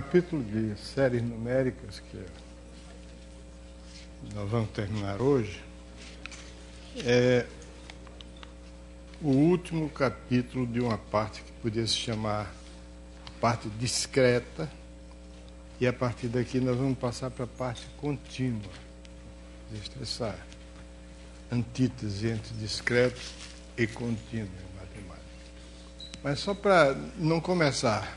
capítulo de séries numéricas que nós vamos terminar hoje é o último capítulo de uma parte que podia se chamar parte discreta, e a partir daqui nós vamos passar para a parte contínua. Existe essa antítese entre discreto e contínuo em matemática. Mas só para não começar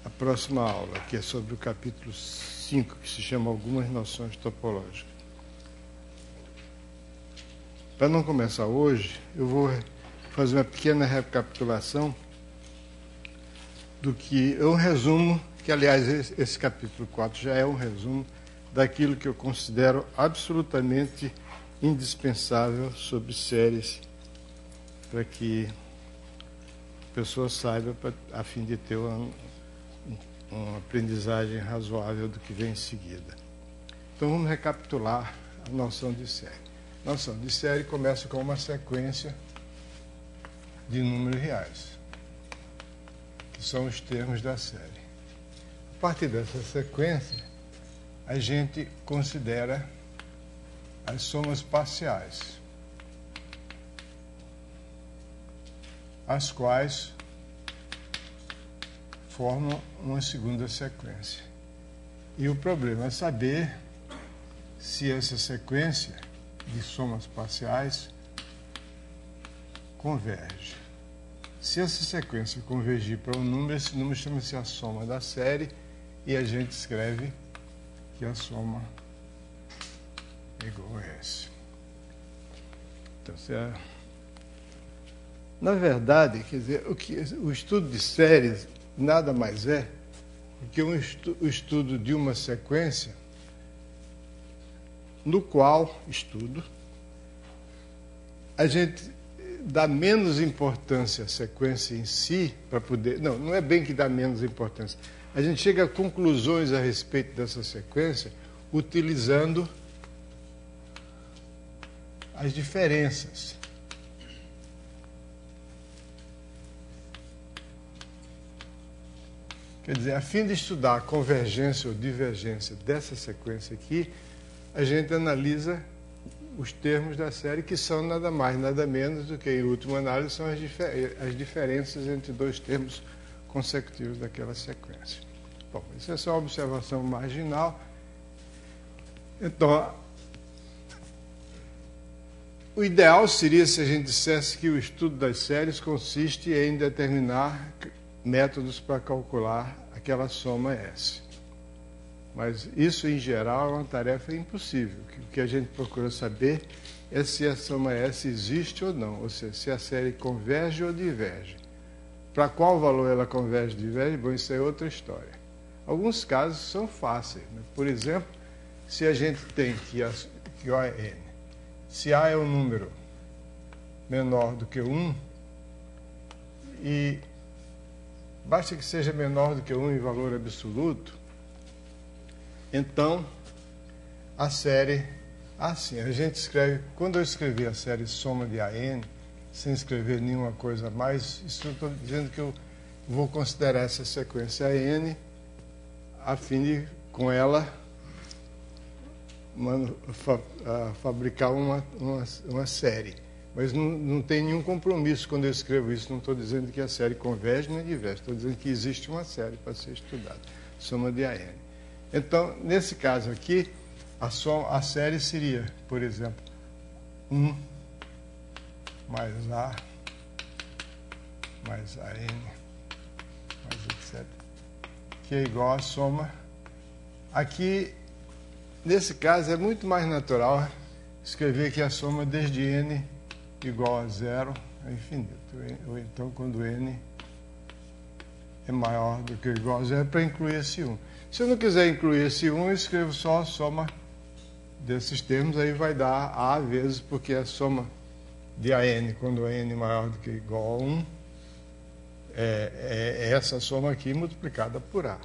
a próxima aula, que é sobre o capítulo 5, que se chama Algumas Noções Topológicas. Para não começar hoje, eu vou fazer uma pequena recapitulação do que é um resumo, que aliás esse capítulo 4 já é um resumo daquilo que eu considero absolutamente indispensável sobre séries, para que a pessoa saiba, a fim de ter uma aprendizagem razoável do que vem em seguida. Então vamos recapitular a noção de série. A noção de série começa com uma sequência de números reais, que são os termos da série. A partir dessa sequência, a gente considera as somas parciais, as quais formam uma segunda sequência. E o problema é saber se essa sequência de somas parciais converge. Se essa sequência convergir para um número, esse número chama-se a soma da série, e a gente escreve que a soma é igual a S. Então, na verdade, quer dizer, o estudo de séries nada mais é do que o estudo de uma sequência no qual a gente dá menos importância à sequência em si para poder... Não é bem que dá menos importância. A gente chega a conclusões a respeito dessa sequência utilizando as diferenças. Quer dizer, a fim de estudar a convergência ou divergência dessa sequência aqui, a gente analisa os termos da série, que são nada mais, nada menos do que, em última análise, são as diferenças entre dois termos consecutivos daquela sequência. Bom, isso é só uma observação marginal. Então, o ideal seria se a gente dissesse que o estudo das séries consiste em determinar métodos para calcular aquela soma S. Mas isso, em geral, é uma tarefa impossível. O que a gente procura saber é se a soma S existe ou não, ou seja, se a série converge ou diverge. Para qual valor ela converge ou diverge? Bom, isso é outra história. Alguns casos são fáceis, né? Por exemplo, se a gente tem que O é N, se A é um número menor do que 1, e basta que seja menor do que 1 em valor absoluto, então a série, assim, a gente escreve, quando eu escrevi a série soma de AN, sem escrever nenhuma coisa a mais, isso eu estou dizendo que eu vou considerar essa sequência AN a fim de, com ela, fabricar uma série. Mas não tem nenhum compromisso quando eu escrevo isso. Não estou dizendo que a série converge nem diverge. Estou dizendo que existe uma série para ser estudada. Soma de AN. Então, nesse caso aqui, a série seria, por exemplo, 1 mais A mais AN mais etc. Que é igual à soma. Aqui, nesse caso, é muito mais natural escrever que a soma desde N igual a 0 é infinito. Ou então, quando N é maior do que ou igual a 0, para incluir esse 1. Se eu não quiser incluir esse 1, eu escrevo só a soma desses termos, aí vai dar A vezes, porque a soma de AN, quando N é maior do que ou igual a 1, é essa soma aqui multiplicada por A.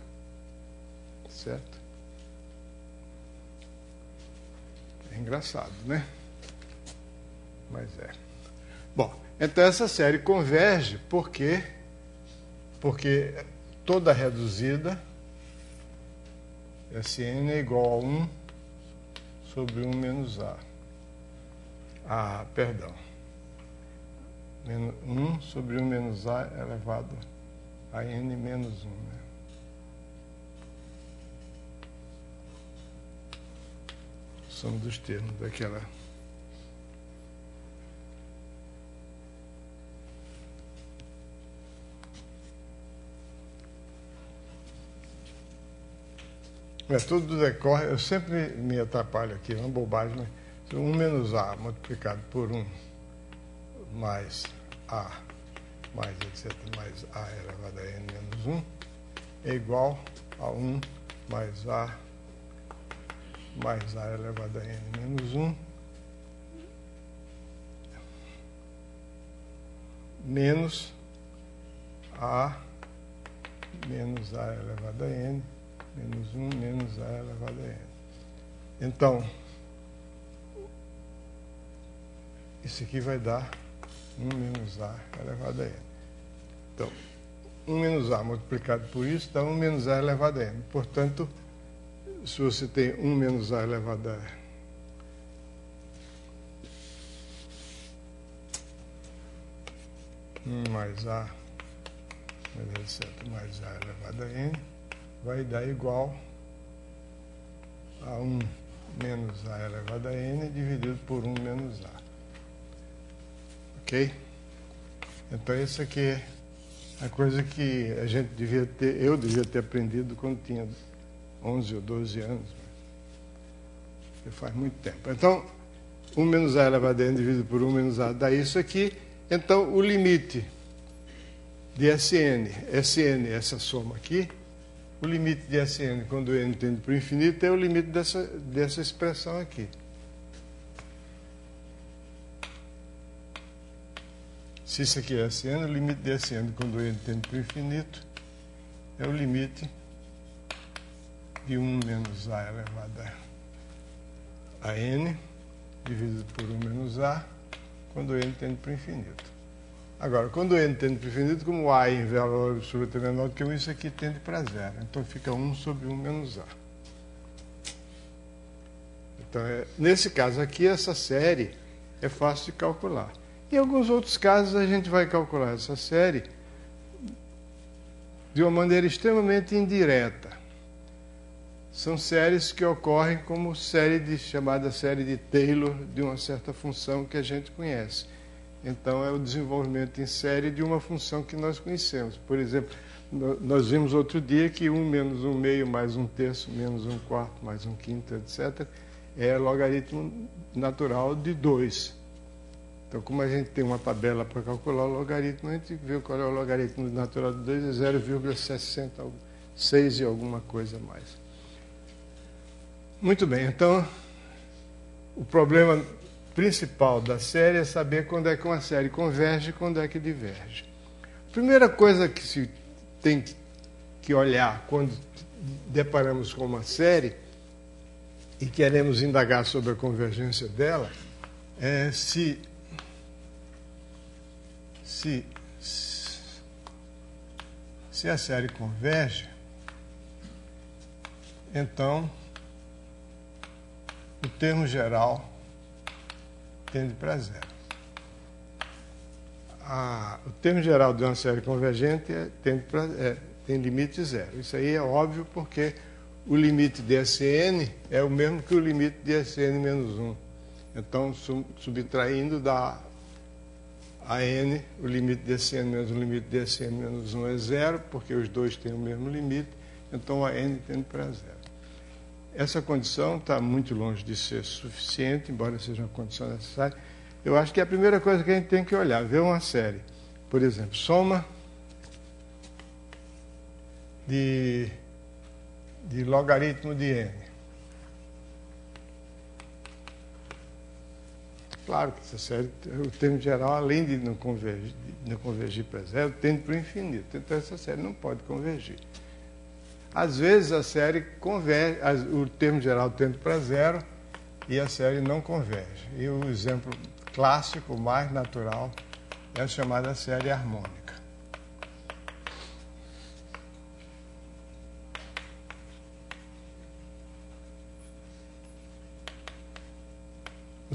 Certo? É engraçado, né? Mas é. Bom, então essa série converge porque toda reduzida Sn é igual a 1 sobre 1 menos A. Ah, perdão. 1 sobre 1 menos A elevado a n menos 1. Né? Soma dos termos daquela. Tudo decorre, eu sempre me atrapalho aqui, é uma bobagem, mas 1 menos A multiplicado por 1 mais A mais etc. mais A elevado a n menos 1 é igual a 1 mais A elevado a n menos 1 menos A menos A elevado a n menos 1 menos A elevado a n. Então, isso aqui vai dar 1 menos A elevado a n. Então, 1 menos A multiplicado por isso dá 1 menos A elevado a n. Portanto, se você tem 1 menos A elevado a 1 mais A mais A elevado a n, vai dar igual a 1 menos A elevado a n dividido por 1 menos A. Ok? Então, isso aqui é a coisa que a gente devia ter, eu devia ter aprendido quando tinha 11 ou 12 anos. Porque faz muito tempo. Então, 1 menos A elevado a n dividido por 1 menos A dá isso aqui. Então, o limite de Sn, essa soma aqui, o limite de Sn, quando n tende para o infinito, é o limite dessa expressão aqui. Se isso aqui é Sn, o limite de Sn, quando n tende para o infinito, é o limite de 1 menos A elevado a n, dividido por 1 menos A, quando n tende para o infinito. Agora, quando n tende para o infinito, como A em valor absoluto é menor do que 1, isso aqui tende para zero. Então, fica 1 sobre 1 menos A. Então, nesse caso aqui, essa série é fácil de calcular. Em alguns outros casos, a gente vai calcular essa série de uma maneira extremamente indireta. São séries que ocorrem como chamada série de Taylor de uma certa função que a gente conhece. Então, é o desenvolvimento em série de uma função que nós conhecemos. Por exemplo, nós vimos outro dia que 1 menos 1 meio mais 1 terço menos 1 quarto mais 1 quinto, etc., é logaritmo natural de 2. Então, como a gente tem uma tabela para calcular o logaritmo, a gente vê qual é o logaritmo natural de 2, é 0,66 e alguma coisa mais. Muito bem, então, o problema principal da série é saber quando é que uma série converge e quando é que diverge. A primeira coisa que se tem que olhar quando deparamos com uma série e queremos indagar sobre a convergência dela é se a série converge, então o termo geral tende para zero. O termo geral de uma série convergente tem limite zero. Isso aí é óbvio porque o limite de Sn é o mesmo que o limite de Sn menos 1. Então, subtraindo dá a n, o limite de Sn menos o limite de Sn menos 1 é zero, porque os dois têm o mesmo limite, então a n tende para zero. Essa condição está muito longe de ser suficiente, embora seja uma condição necessária. Eu acho que é a primeira coisa que a gente tem que olhar, ver uma série. Por exemplo, soma de logaritmo de n. Claro que essa série, o termo geral, além de não convergir para zero, tende para o infinito. Então, essa série não pode convergir. Às vezes, a série converge, o termo geral tende para zero e a série não converge. E o exemplo clássico, mais natural, é a chamada série harmônica.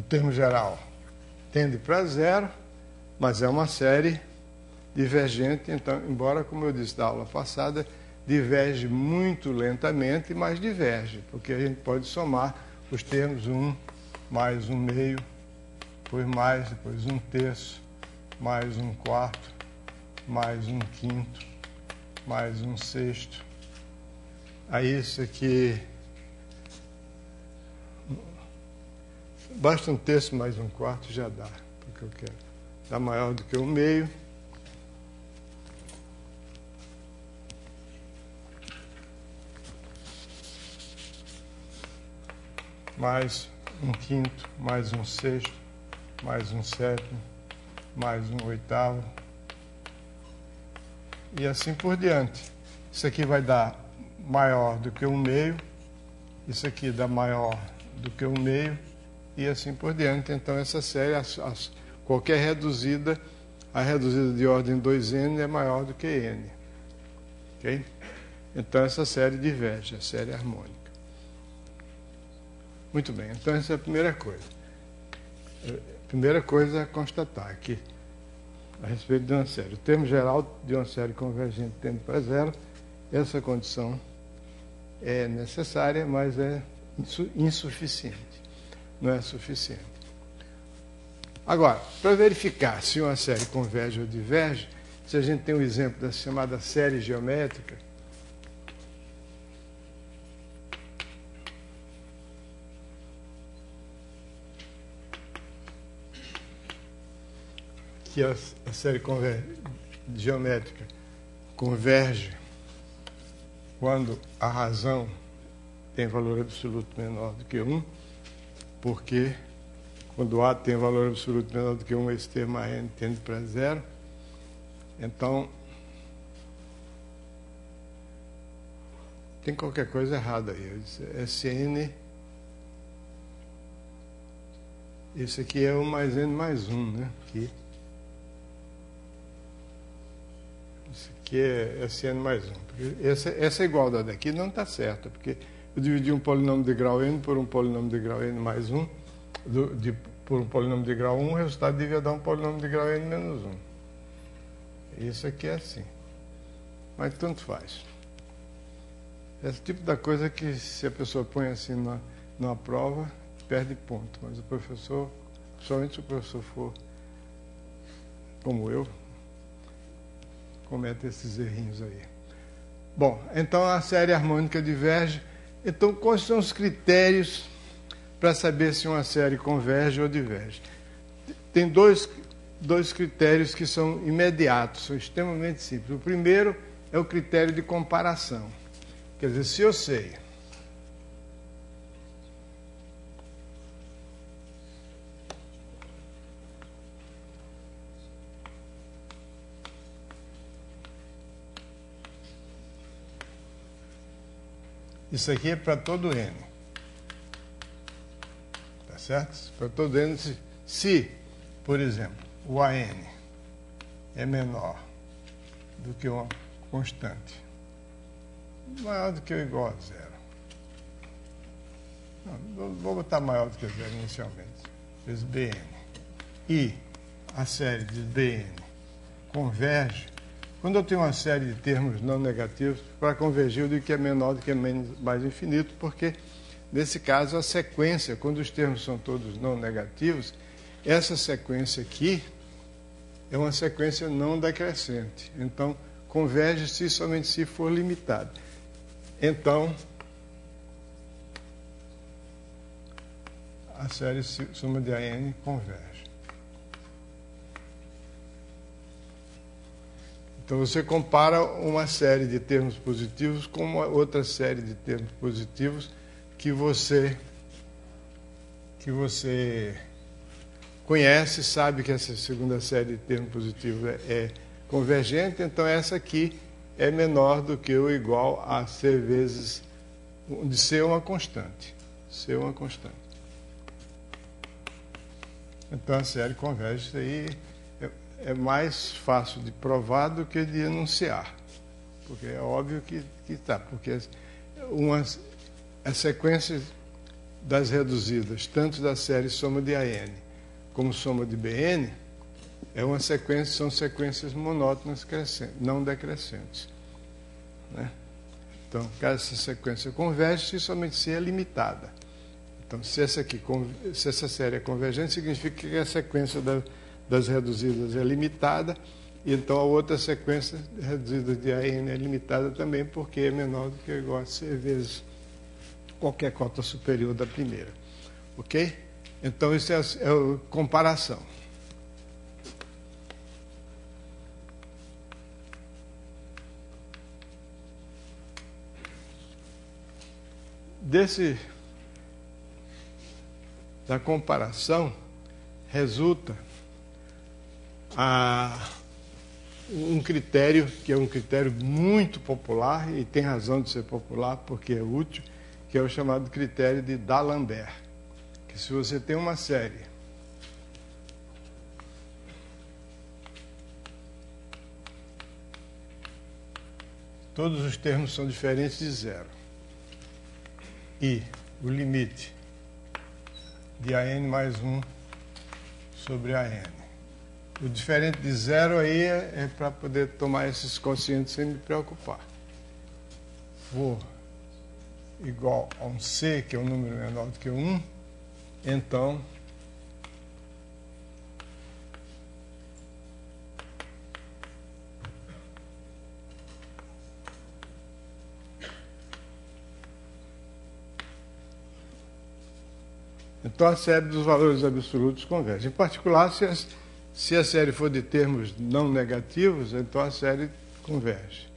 termo geral tende para zero, mas é uma série divergente, então, embora, como eu disse da aula passada, diverge muito lentamente, mas diverge, porque a gente pode somar os termos 1 mais 1/2, depois mais, depois 1/3, mais 1/4, mais 1/5, mais 1/6. Aí isso aqui, basta 1/3 mais 1/4 já dá, porque eu quero dar maior do que 1/2. Mais 1/5, mais 1/6, mais 1/7, mais 1/8, e assim por diante. Isso aqui vai dar maior do que 1/2, isso aqui dá maior do que 1/2, e assim por diante. Então, essa série, qualquer reduzida, a reduzida de ordem 2n é maior do que n. Ok? Então, essa série diverge, a série harmônica. Muito bem, então essa é a primeira coisa. A primeira coisa a constatar que, a respeito de uma série, o termo geral de uma série convergente tende para zero, essa condição é necessária, mas é insuficiente, não é suficiente. Agora, para verificar se uma série converge ou diverge, se a gente tem um exemplo da chamada série geométrica, que a série geométrica converge quando a razão tem valor absoluto menor do que 1, porque quando A tem valor absoluto menor do que 1, esse termo AN tende para zero. Então, tem qualquer coisa errada aí. Eu disse, SN, esse aqui é 1 mais N mais 1, né? Aqui. Isso aqui é SN mais 1. Essa igualdade daqui não está certa, porque eu dividi um polinômio de grau n por um polinômio de grau n mais 1, por um polinômio de grau 1, o resultado devia dar um polinômio de grau n menos 1. Isso aqui é assim. Mas tanto faz. Esse tipo da coisa que, se a pessoa põe assim numa prova, perde ponto. Mas o professor, somente se o professor for como eu, comete esses errinhos aí. Bom, então a série harmônica diverge. Então, quais são os critérios para saber se uma série converge ou diverge? Tem dois critérios que são imediatos, são extremamente simples. O primeiro é o critério de comparação. Quer dizer, se eu sei isso aqui é para todo n. Tá certo? Para todo n, se, por exemplo, o AN é menor do que uma constante, maior do que ou igual a zero. Não, vou botar maior do que zero inicialmente. Vezes Bn. E a série de Bn converge. Quando eu tenho uma série de termos não negativos, para convergir eu digo que é menor do que mais infinito, porque, nesse caso, a sequência, quando os termos são todos não negativos, essa sequência aqui é uma sequência não decrescente. Então, converge se somente se for limitada. Então, a série suma de AN converge. Então, você compara uma série de termos positivos com uma outra série de termos positivos que você conhece, sabe que essa segunda série de termos positivos é convergente, então essa aqui é menor do que ou igual a C vezes, de ser uma constante. Ser uma constante. Então, a série converge. Isso aí é mais fácil de provar do que de enunciar, porque é óbvio que está, porque as sequências das reduzidas, tanto da série soma de AN como soma de BN, são sequências monótonas não decrescentes. Né? Então, caso essa sequência converge, se somente se é limitada. Então, se essa série é convergente, significa que a sequência das reduzidas é limitada, e então a outra sequência reduzida de AN é limitada também, porque é menor do que ou igual a C vezes qualquer cota superior da primeira. Ok? Então, isso é a comparação. Da comparação resulta um critério que é um critério muito popular, e tem razão de ser popular porque é útil, que é o chamado critério de D'Alembert, que se você tem uma série todos os termos são diferentes de zero, e o limite de AN mais 1 sobre AN. O diferente de zero aí é para poder tomar esses quocientes sem me preocupar. For igual a um C, que é um número menor do que 1, então a série dos valores absolutos converge. Em particular, se a série for de termos não negativos, então a série converge.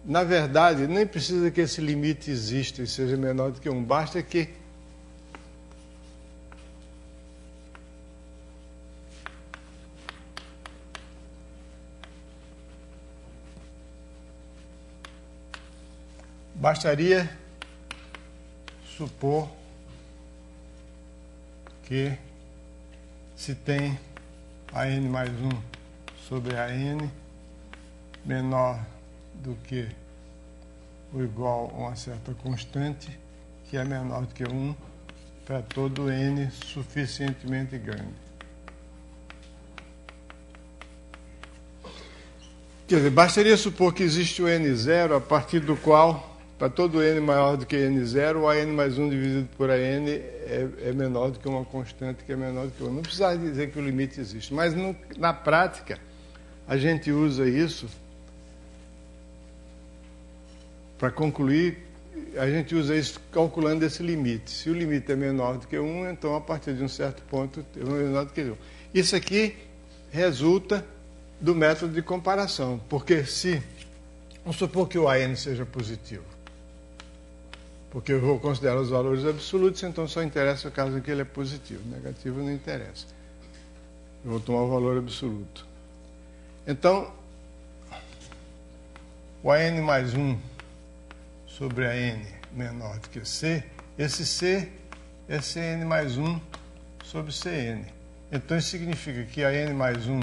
Na verdade, nem precisa que esse limite exista e seja menor do que 1. Basta que bastaria supor que se tem AN mais 1 sobre AN menor do que ou igual a uma certa constante, que é menor do que 1, para todo N suficientemente grande. Quer dizer, bastaria supor que existe o N0 a partir do qual, para todo N maior do que N0, o AN mais 1 dividido por AN é menor do que uma constante que é menor do que 1. Não precisa dizer que o limite existe, mas na prática a gente usa isso para concluir, a gente usa isso calculando esse limite. Se o limite é menor do que 1, então a partir de um certo ponto é menor do que 1. Isso aqui resulta do método de comparação, porque vamos supor que o AN seja positivo, porque eu vou considerar os valores absolutos, então só interessa o caso em que ele é positivo, negativo não interessa. Eu vou tomar o valor absoluto. Então, o AN mais 1 sobre AN menor do que C, esse C é CN mais 1 sobre CN. Então, isso significa que AN mais 1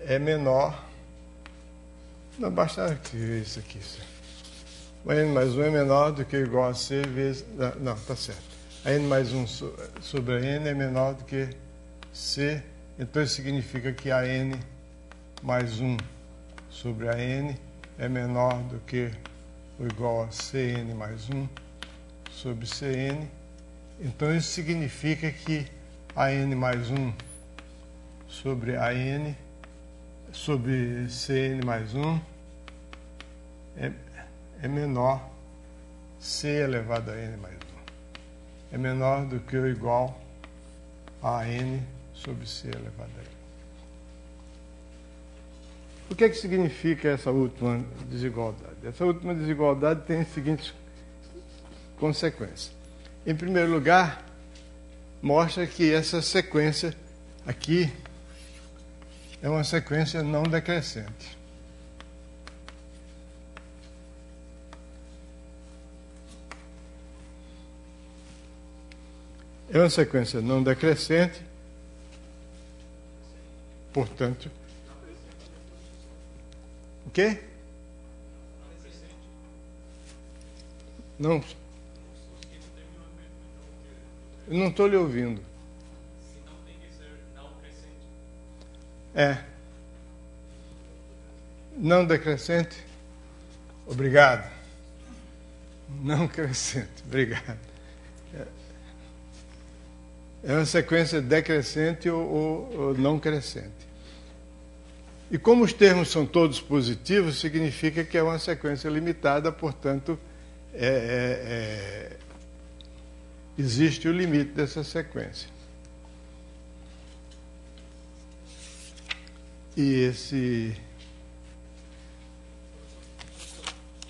é menor. Não, basta escrever isso aqui. O AN mais 1 é menor do que ou igual a C vezes... Não, está certo. AN mais 1 sobre AN é menor do que C. Então, isso significa que AN mais 1 sobre AN é menor do que ou igual a CN mais 1 sobre CN. Então, isso significa que AN mais 1 sobre AN sobre CN mais 1 é menor, C elevado a N mais 1. É menor do que ou igual a N sobre C elevado a N. O que é que significa essa última desigualdade? Essa última desigualdade tem as seguintes consequências. Em primeiro lugar, mostra que essa sequência aqui é uma sequência não decrescente. É uma sequência não decrescente, portanto... O quê? Não. Eu não estou lhe ouvindo. Se não tem que ser não crescente. É. Não decrescente? Obrigado. Não crescente, obrigado. É uma sequência decrescente ou não crescente. E como os termos são todos positivos, significa que é uma sequência limitada, portanto, existe o limite dessa sequência. E esse...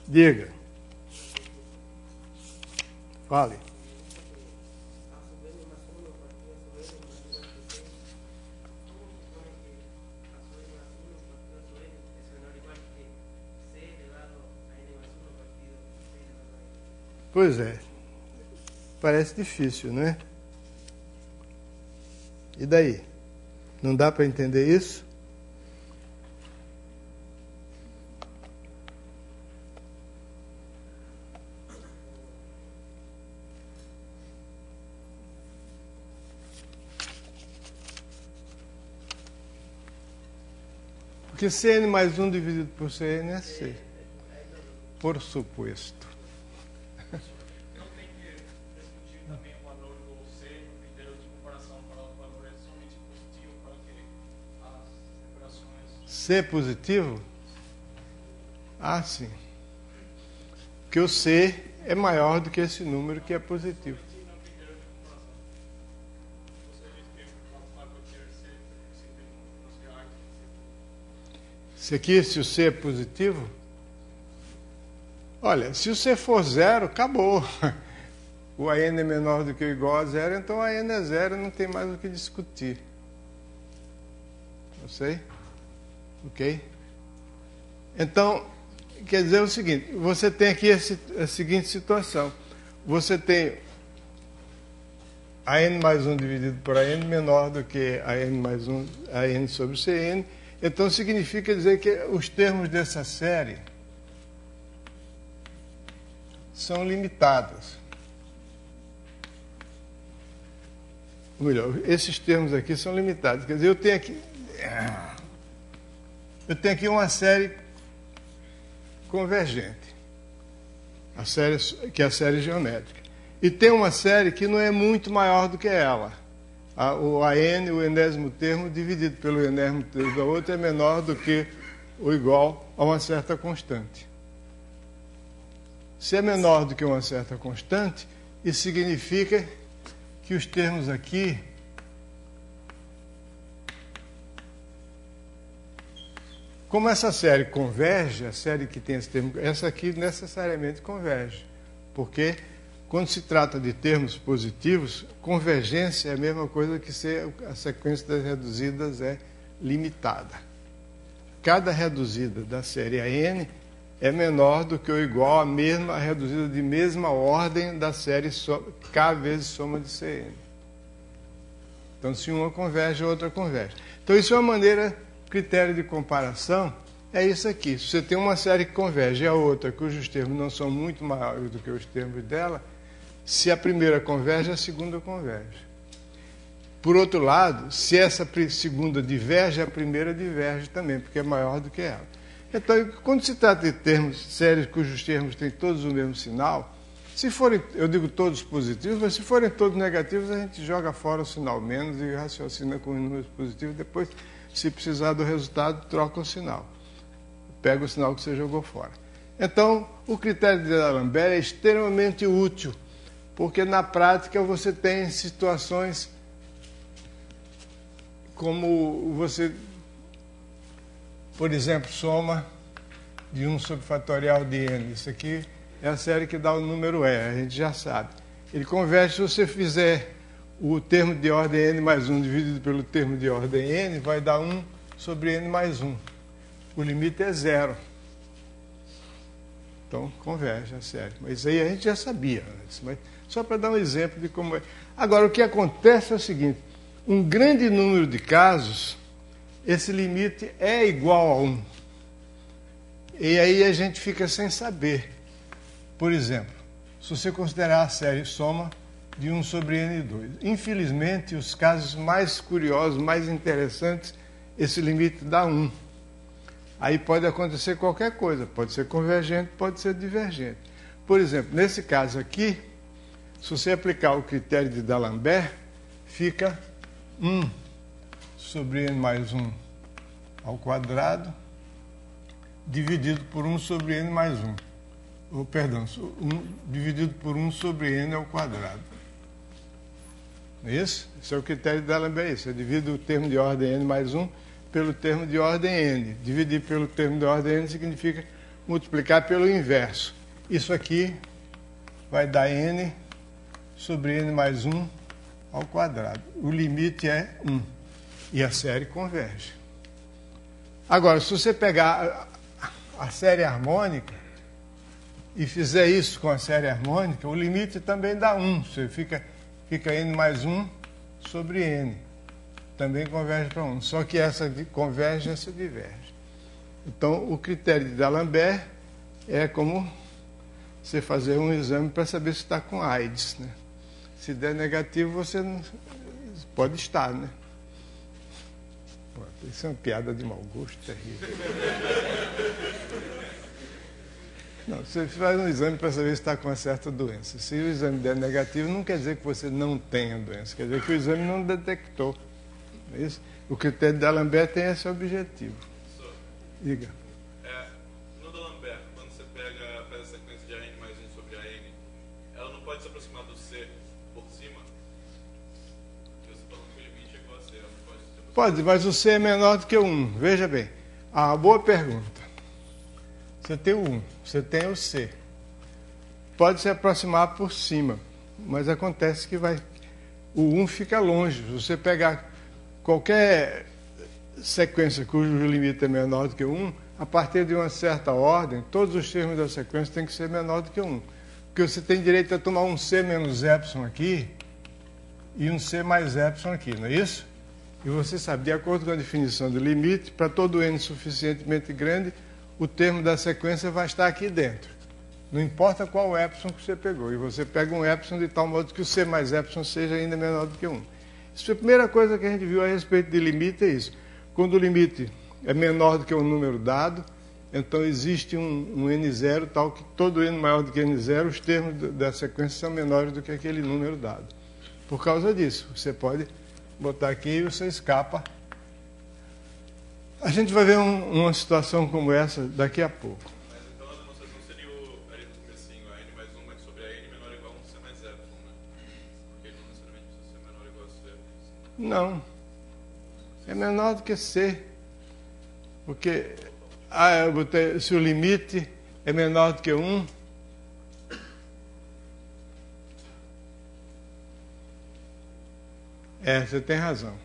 Diga. Fale. Pois é. Parece difícil, não é? E daí? Não dá para entender isso? Porque Cn mais 1 dividido por Cn é C. Por suposto. Não tem que discutir também o valor do C no critério de comparação para o valor é somente positivo para que as separações... C positivo? Ah, sim. Porque o C é maior do que esse número que é positivo. Se aqui, se o C é positivo, olha, se o C for zero, acabou. O AN é menor do que ou igual a zero, então a AN é zero, não tem mais o que discutir. Eu sei? Ok? Então, quer dizer o seguinte, você tem aqui a seguinte situação. Você tem AN mais 1 dividido por AN menor do que AN mais 1, AN sobre Cn. Então, significa dizer que os termos dessa série são limitados. Ou melhor, esses termos aqui são limitados. Quer dizer, eu tenho aqui uma série convergente, que é a série geométrica. E tem uma série que não é muito maior do que ela. O AN, o enésimo termo, dividido pelo enésimo termo da outra, é menor do que ou igual a uma certa constante. Se é menor do que uma certa constante, isso significa que os termos aqui como essa série converge, a série que tem esse termo, essa aqui necessariamente converge, porque quando se trata de termos positivos, convergência é a mesma coisa que ser a sequência das reduzidas é limitada. Cada reduzida da série AN é menor do que ou igual à mesma reduzida de mesma ordem da série K vezes soma de Cn. Então, se uma converge, a outra converge. Então, isso é uma maneira, critério de comparação, é isso aqui. Se você tem uma série que converge e a outra, cujos termos não são muito maiores do que os termos dela, se a primeira converge, a segunda converge. Por outro lado, se essa segunda diverge, a primeira diverge também, porque é maior do que ela. Então, quando se trata de termos, séries cujos termos têm todos o mesmo sinal, se forem, eu digo todos positivos, mas se forem todos negativos, a gente joga fora o sinal menos e raciocina com os números positivos. Depois, se precisar do resultado, troca o sinal. Pega o sinal que você jogou fora. Então, o critério de D'Alembert é extremamente útil, porque na prática você tem situações como você, por exemplo, soma de 1 sobre fatorial de n. Isso aqui é a série que dá o número E, a gente já sabe. Ele converge se você fizer o termo de ordem n mais 1 dividido pelo termo de ordem n, vai dar 1 sobre n mais 1. O limite é zero. Então, converge a série. Mas isso aí a gente já sabia antes, mas só para dar um exemplo de como é. Agora, o que acontece é o seguinte, um grande número de casos, esse limite é igual a 1. E aí a gente fica sem saber. Por exemplo, se você considerar a série soma de 1 sobre N2. Infelizmente, os casos mais curiosos, mais interessantes, esse limite dá 1. Aí pode acontecer qualquer coisa, pode ser convergente, pode ser divergente. Por exemplo, nesse caso aqui, se você aplicar o critério de D'Alembert, fica 1 sobre N mais 1 ao quadrado, dividido por 1 sobre N mais 1. Dividido por 1 sobre N ao quadrado. Isso? Esse é o critério de D'Alembert. Isso. Eu divido o termo de ordem N mais 1 pelo termo de ordem N. Dividir pelo termo de ordem N significa multiplicar pelo inverso. Isso aqui vai dar N sobre N mais 1 ao quadrado. O limite é 1. E a série converge. Agora, se você pegar a série harmônica e fizer isso com a série harmônica, o limite também dá 1. Você fica N mais 1 sobre N. Também converge para 1. Só que essa converge, essa diverge. Então, o critério de D'Alembert é como você fazer um exame para saber se está com AIDS, né? Se der negativo, você não pode estar, né? Pô, isso é uma piada de mau gosto terrível. Não, você faz um exame para saber se está com uma certa doença. Se o exame der negativo, não quer dizer que você não tenha doença, quer dizer que o exame não detectou. Não é isso? O critério de D'Alembert tem esse objetivo. Professor, Diga. No D'Alembert, quando você faz a sequência de AN mais 1 sobre AN, ela não pode se aproximar do C por cima? Porque você falou que o limite é igual a C, ela não pode se aproximar. Pode, mas o C é menor do que o 1. Veja bem. Boa pergunta. Você tem o 1, você tem o C. Pode se aproximar por cima, mas acontece que o 1 fica longe. Se você pegar qualquer sequência cujo limite é menor do que 1, a partir de uma certa ordem, todos os termos da sequência têm que ser menor do que 1. Porque você tem direito a tomar um C menos epsilon aqui e um C mais epsilon aqui, não é isso? E você sabe, de acordo com a definição do limite, para todo n suficientemente grande, o termo da sequência vai estar aqui dentro. Não importa qual epsilon que você pegou. E você pega um epsilon de tal modo que o C mais epsilon seja ainda menor do que 1. Isso é a primeira coisa que a gente viu a respeito de limite, é isso. Quando o limite é menor do que um número dado, então existe um n0 tal que todo n maior do que n0, os termos da sequência são menores do que aquele número dado. Por causa disso, você pode botar aqui e você escapa. A gente vai ver uma situação como essa daqui a pouco. Mas então a demonstração seria ali no comecinho, a N mais 1 sobre a N menor ou igual a 1 C mais epsilon, né? Porque ele não necessariamente precisa ser menor ou igual a C. Não. É menor do que C. Porque eu botei, se o limite é menor do que 1, você tem razão.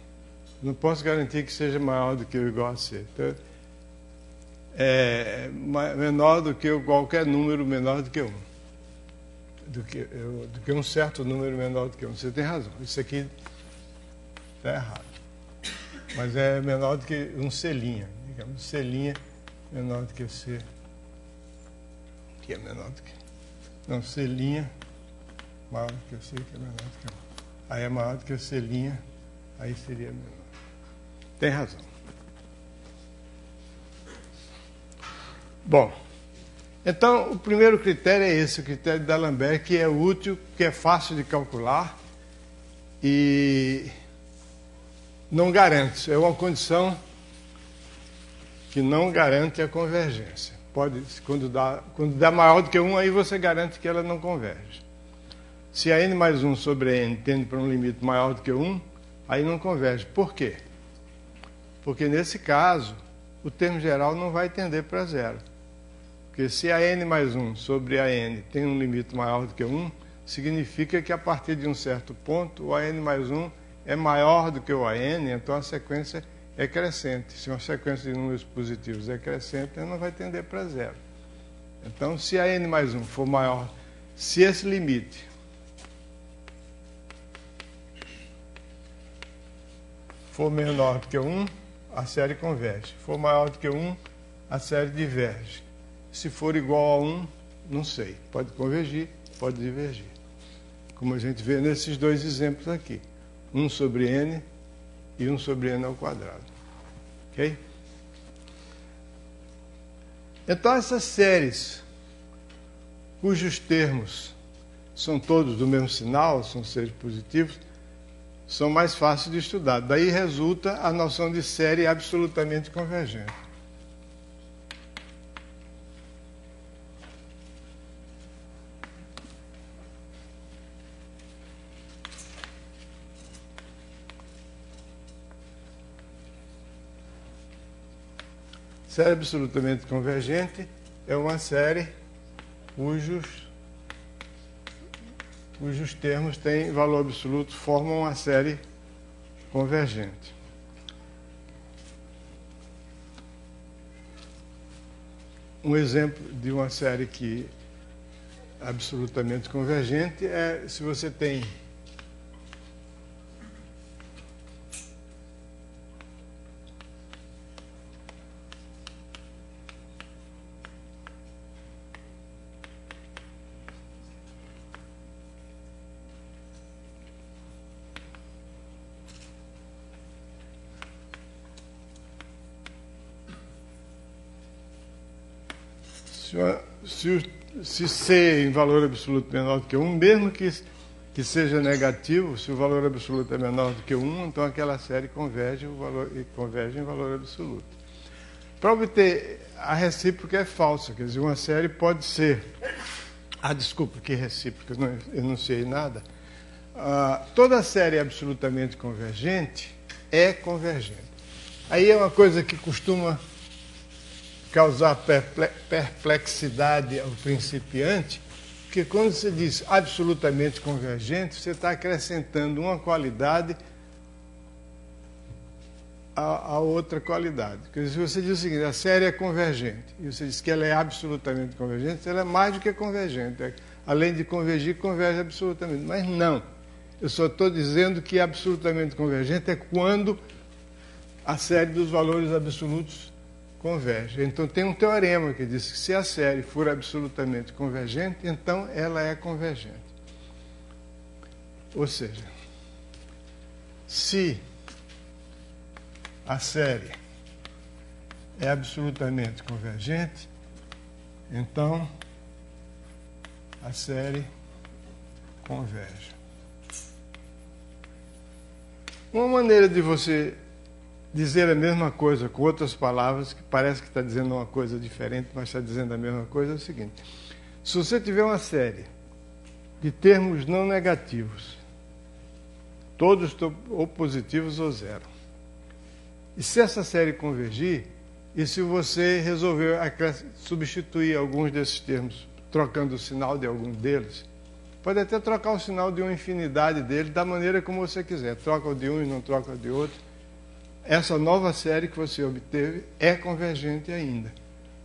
Não posso garantir que seja maior do que ou igual a C. Então, é menor do que qualquer número menor do que 1. Do que um certo número menor do que 1. Você tem razão. Isso aqui está errado. Mas é menor do que um C'. Digamos, C' menor do que C. Que é menor do que... Não, C' maior do que C, que é menor do que 1. Aí é maior do que C', aí seria menor. Tem razão. Bom, então o primeiro critério é esse, o critério de D'Alembert, que é útil, que é fácil de calcular e não garante. É uma condição que não garante a convergência. Pode, quando dá maior do que 1, aí você garante que ela não converge. Se a n mais 1 sobre n tende para um limite maior do que 1, aí não converge. Por quê? Porque, nesse caso, o termo geral não vai tender para zero. Porque se a n mais 1 sobre a n tem um limite maior do que 1, significa que, a partir de um certo ponto, o a n mais 1 é maior do que o a n, então a sequência é crescente. Se uma sequência de números positivos é crescente, ela não vai tender para zero. Então, se a n mais 1 for maior, se esse limite for menor do que 1, a série converge. Se for maior do que 1, a série diverge. Se for igual a 1, não sei. Pode convergir, pode divergir. Como a gente vê nesses dois exemplos aqui. 1 sobre n e 1 sobre n ao quadrado. Ok? Então, essas séries, cujos termos são todos do mesmo sinal, são séries positivos, são mais fáceis de estudar. Daí resulta a noção de série absolutamente convergente. Série absolutamente convergente é uma série cujos termos têm valor absoluto, formam uma série convergente. Um exemplo de uma série que é absolutamente convergente é se você tem se C em valor absoluto menor do que 1, mesmo que seja negativo, se o valor absoluto é menor do que 1, então aquela série converge em valor absoluto. Para obter a recíproca é falsa, quer dizer, uma série pode ser... desculpa, que recíproca, eu não sei nada. Toda série absolutamente convergente é convergente. Aí é uma coisa que costuma causar perplexidade ao principiante, porque quando você diz absolutamente convergente, você está acrescentando uma qualidade a outra qualidade. Quer dizer, se você diz o seguinte, a série é convergente, e você diz que ela é absolutamente convergente, ela é mais do que convergente. Além de convergir, converge absolutamente. Mas não. Eu só estou dizendo que absolutamente convergente é quando a série dos valores absolutos converge. Então tem um teorema que diz que se a série for absolutamente convergente, então ela é convergente. Ou seja, se a série é absolutamente convergente, então a série converge. Uma maneira de você dizer a mesma coisa com outras palavras, que parece que está dizendo uma coisa diferente, mas está dizendo a mesma coisa, é o seguinte. Se você tiver uma série de termos não negativos, todos ou positivos ou zero, e se essa série convergir, e se você resolver substituir alguns desses termos, trocando o sinal de algum deles, pode até trocar o sinal de uma infinidade deles, da maneira como você quiser. Troca o de um e não troca o de outro. Essa nova série que você obteve é convergente ainda,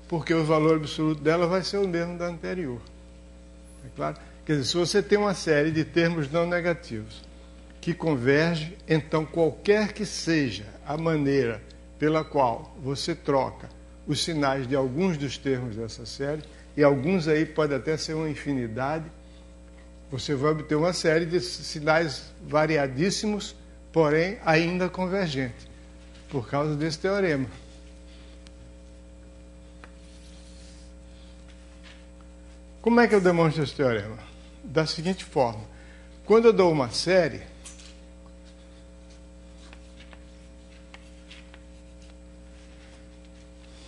porque o valor absoluto dela vai ser o mesmo da anterior. É claro? Quer dizer, se você tem uma série de termos não negativos que converge, então qualquer que seja a maneira pela qual você troca os sinais de alguns dos termos dessa série, e alguns aí pode até ser uma infinidade, você vai obter uma série de sinais variadíssimos, porém ainda convergente, por causa desse teorema. Como é que eu demonstro esse teorema? Da seguinte forma. Quando eu dou uma série,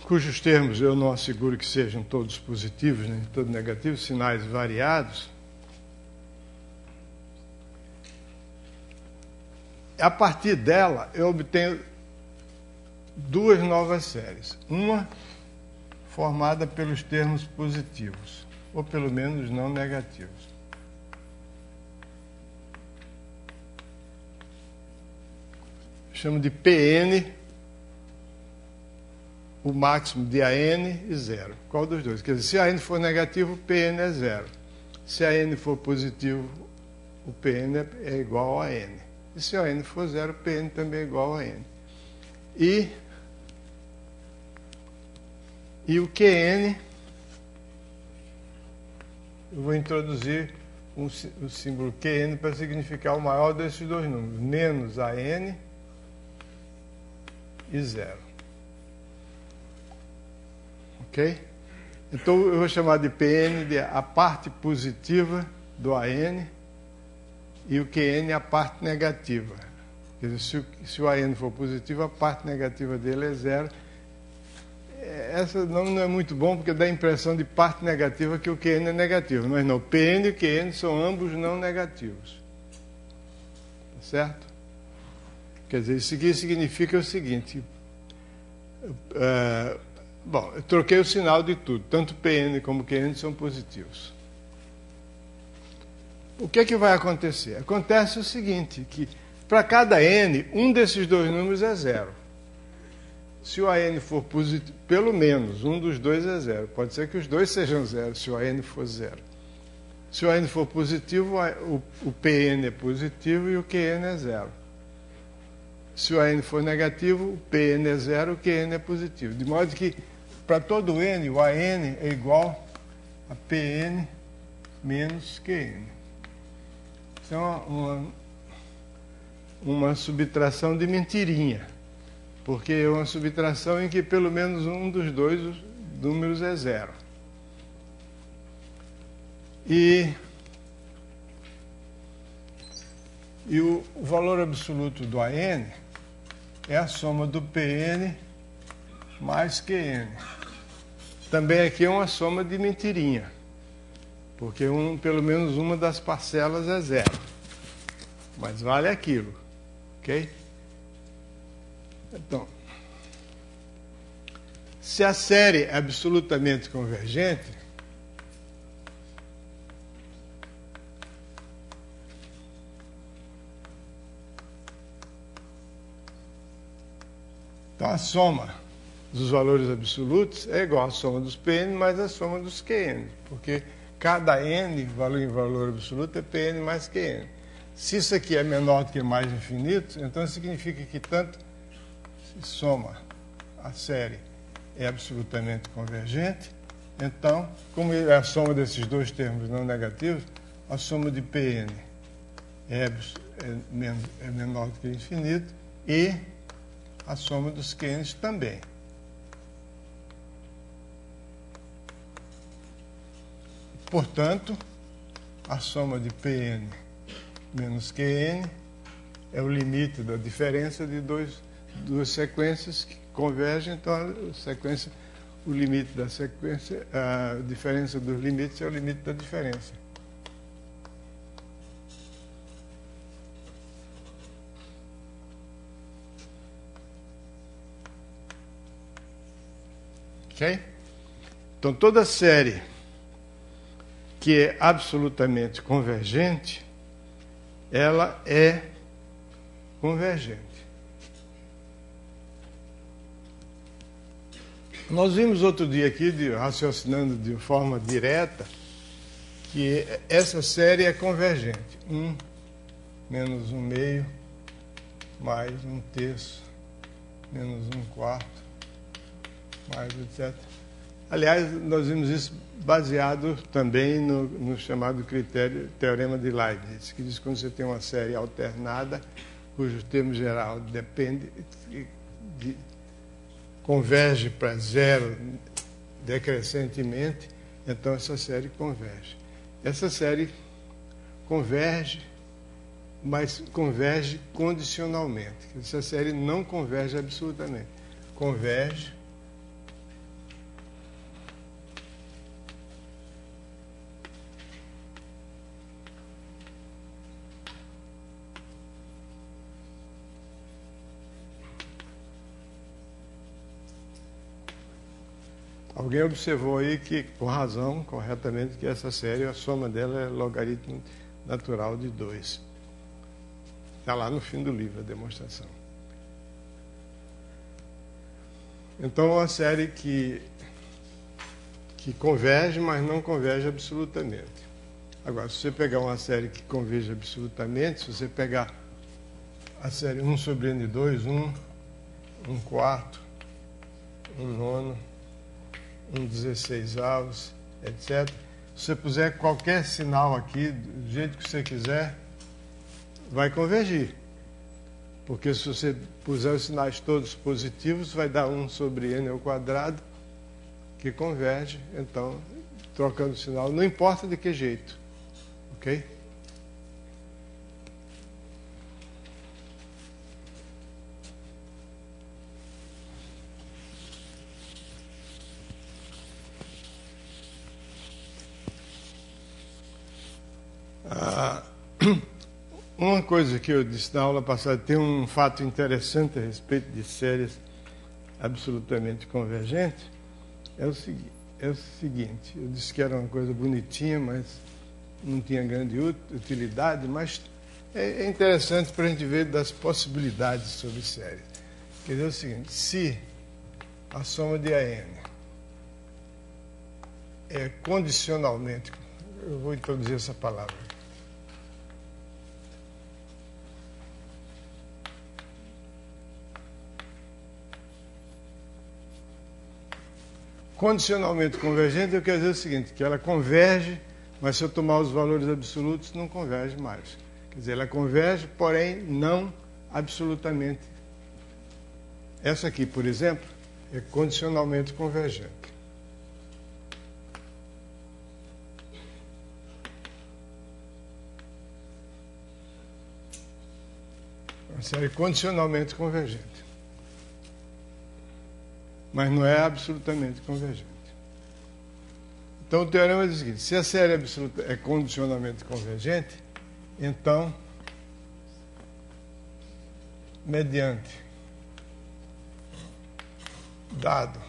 cujos termos eu não asseguro que sejam todos positivos, nem todos negativos, sinais variados, a partir dela eu obtenho duas novas séries. Uma formada pelos termos positivos, ou pelo menos não negativos. Chamo de PN, o máximo de AN e zero. Qual dos dois? Quer dizer, se a N for negativo, o PN é zero. Se a N for positivo, o PN é igual a N. E se a N for zero, o PN também é igual a N. E o QN eu vou introduzir o símbolo Qn para significar o maior desses dois números, menos AN e 0. Ok? Então eu vou chamar de Pn de a parte positiva do AN e o Qn a parte negativa. Quer dizer, se o AN for positivo, a parte negativa dele é 0. Essa não é muito bom porque dá a impressão de parte negativa que o Qn é negativo. Mas não, Pn e Qn são ambos não negativos. Tá certo? Quer dizer, isso aqui significa o seguinte. Bom, eu troquei o sinal de tudo. Tanto Pn como Qn são positivos. O que é que vai acontecer? Acontece o seguinte, que para cada n, um desses dois números é 0. Se o AN for positivo, pelo menos um dos dois é 0. Pode ser que os dois sejam 0, se o AN for 0. Se o AN for positivo, o PN é positivo e o QN é 0. Se o AN for negativo, o PN é 0 e o QN é positivo. De modo que, para todo n, o AN é igual a PN menos QN. Isso é uma subtração de mentirinha. Porque é uma subtração em que pelo menos um dos dois números é 0. E o valor absoluto do AN é a soma do PN mais QN. Também aqui é uma soma de mentirinha. Porque pelo menos uma das parcelas é 0. Mas vale aquilo. Ok? Então, se a série é absolutamente convergente, então a soma dos valores absolutos é igual à soma dos Pn mais a soma dos Qn, porque cada n, valor em valor absoluto, é Pn mais Qn. Se isso aqui é menor do que mais infinito, então significa que tanto soma a série é absolutamente convergente, então, como é a soma desses dois termos não negativos, a soma de Pn é menor do que infinito e a soma dos Qn também. Portanto, a soma de Pn menos Qn é o limite da diferença de duas sequências que convergem, então o limite da sequência, a diferença dos limites é o limite da diferença. Ok? Então toda série que é absolutamente convergente, ela é convergente. Nós vimos outro dia aqui, raciocinando de forma direta, que essa série é convergente. 1 menos 1 meio, mais 1 terço, menos 1 quarto, mais etc. Aliás, nós vimos isso baseado também no chamado teorema de Leibniz, que diz que quando você tem uma série alternada, cujo termo geral depende converge para 0 decrescentemente, então essa série converge. Essa série converge, mas converge condicionalmente. Essa série não converge absolutamente. Converge Alguém observou aí que, com razão, corretamente, que essa série, a soma dela é logaritmo natural de 2. Está lá no fim do livro, a demonstração. Então, é uma série que converge, mas não converge absolutamente. Agora, se você pegar uma série que converge absolutamente, se você pegar a série 1 sobre n2, 1 quarto, 1 nono, 1 16avos, etc. Se você puser qualquer sinal aqui, do jeito que você quiser, vai convergir. Porque se você puser os sinais todos positivos, vai dar 1 sobre n ao quadrado, que converge. Então, trocando o sinal, não importa de que jeito. Ok? Uma coisa que eu disse na aula passada, tem um fato interessante a respeito de séries absolutamente convergentes, é o seguinte, eu disse que era uma coisa bonitinha, mas não tinha grande utilidade, mas é interessante para a gente ver das possibilidades sobre séries. Quer dizer o seguinte, se a soma de AN é condicionalmente, eu vou introduzir essa palavra, condicionalmente convergente, eu quero dizer o seguinte, que ela converge, mas se eu tomar os valores absolutos, não converge mais. Quer dizer, ela converge, porém, não absolutamente. Essa aqui, por exemplo, é condicionalmente convergente. Uma série condicionalmente convergente. Mas não é absolutamente convergente. Então, o teorema diz o seguinte, se a série absoluta é condicionalmente convergente, então, mediante dado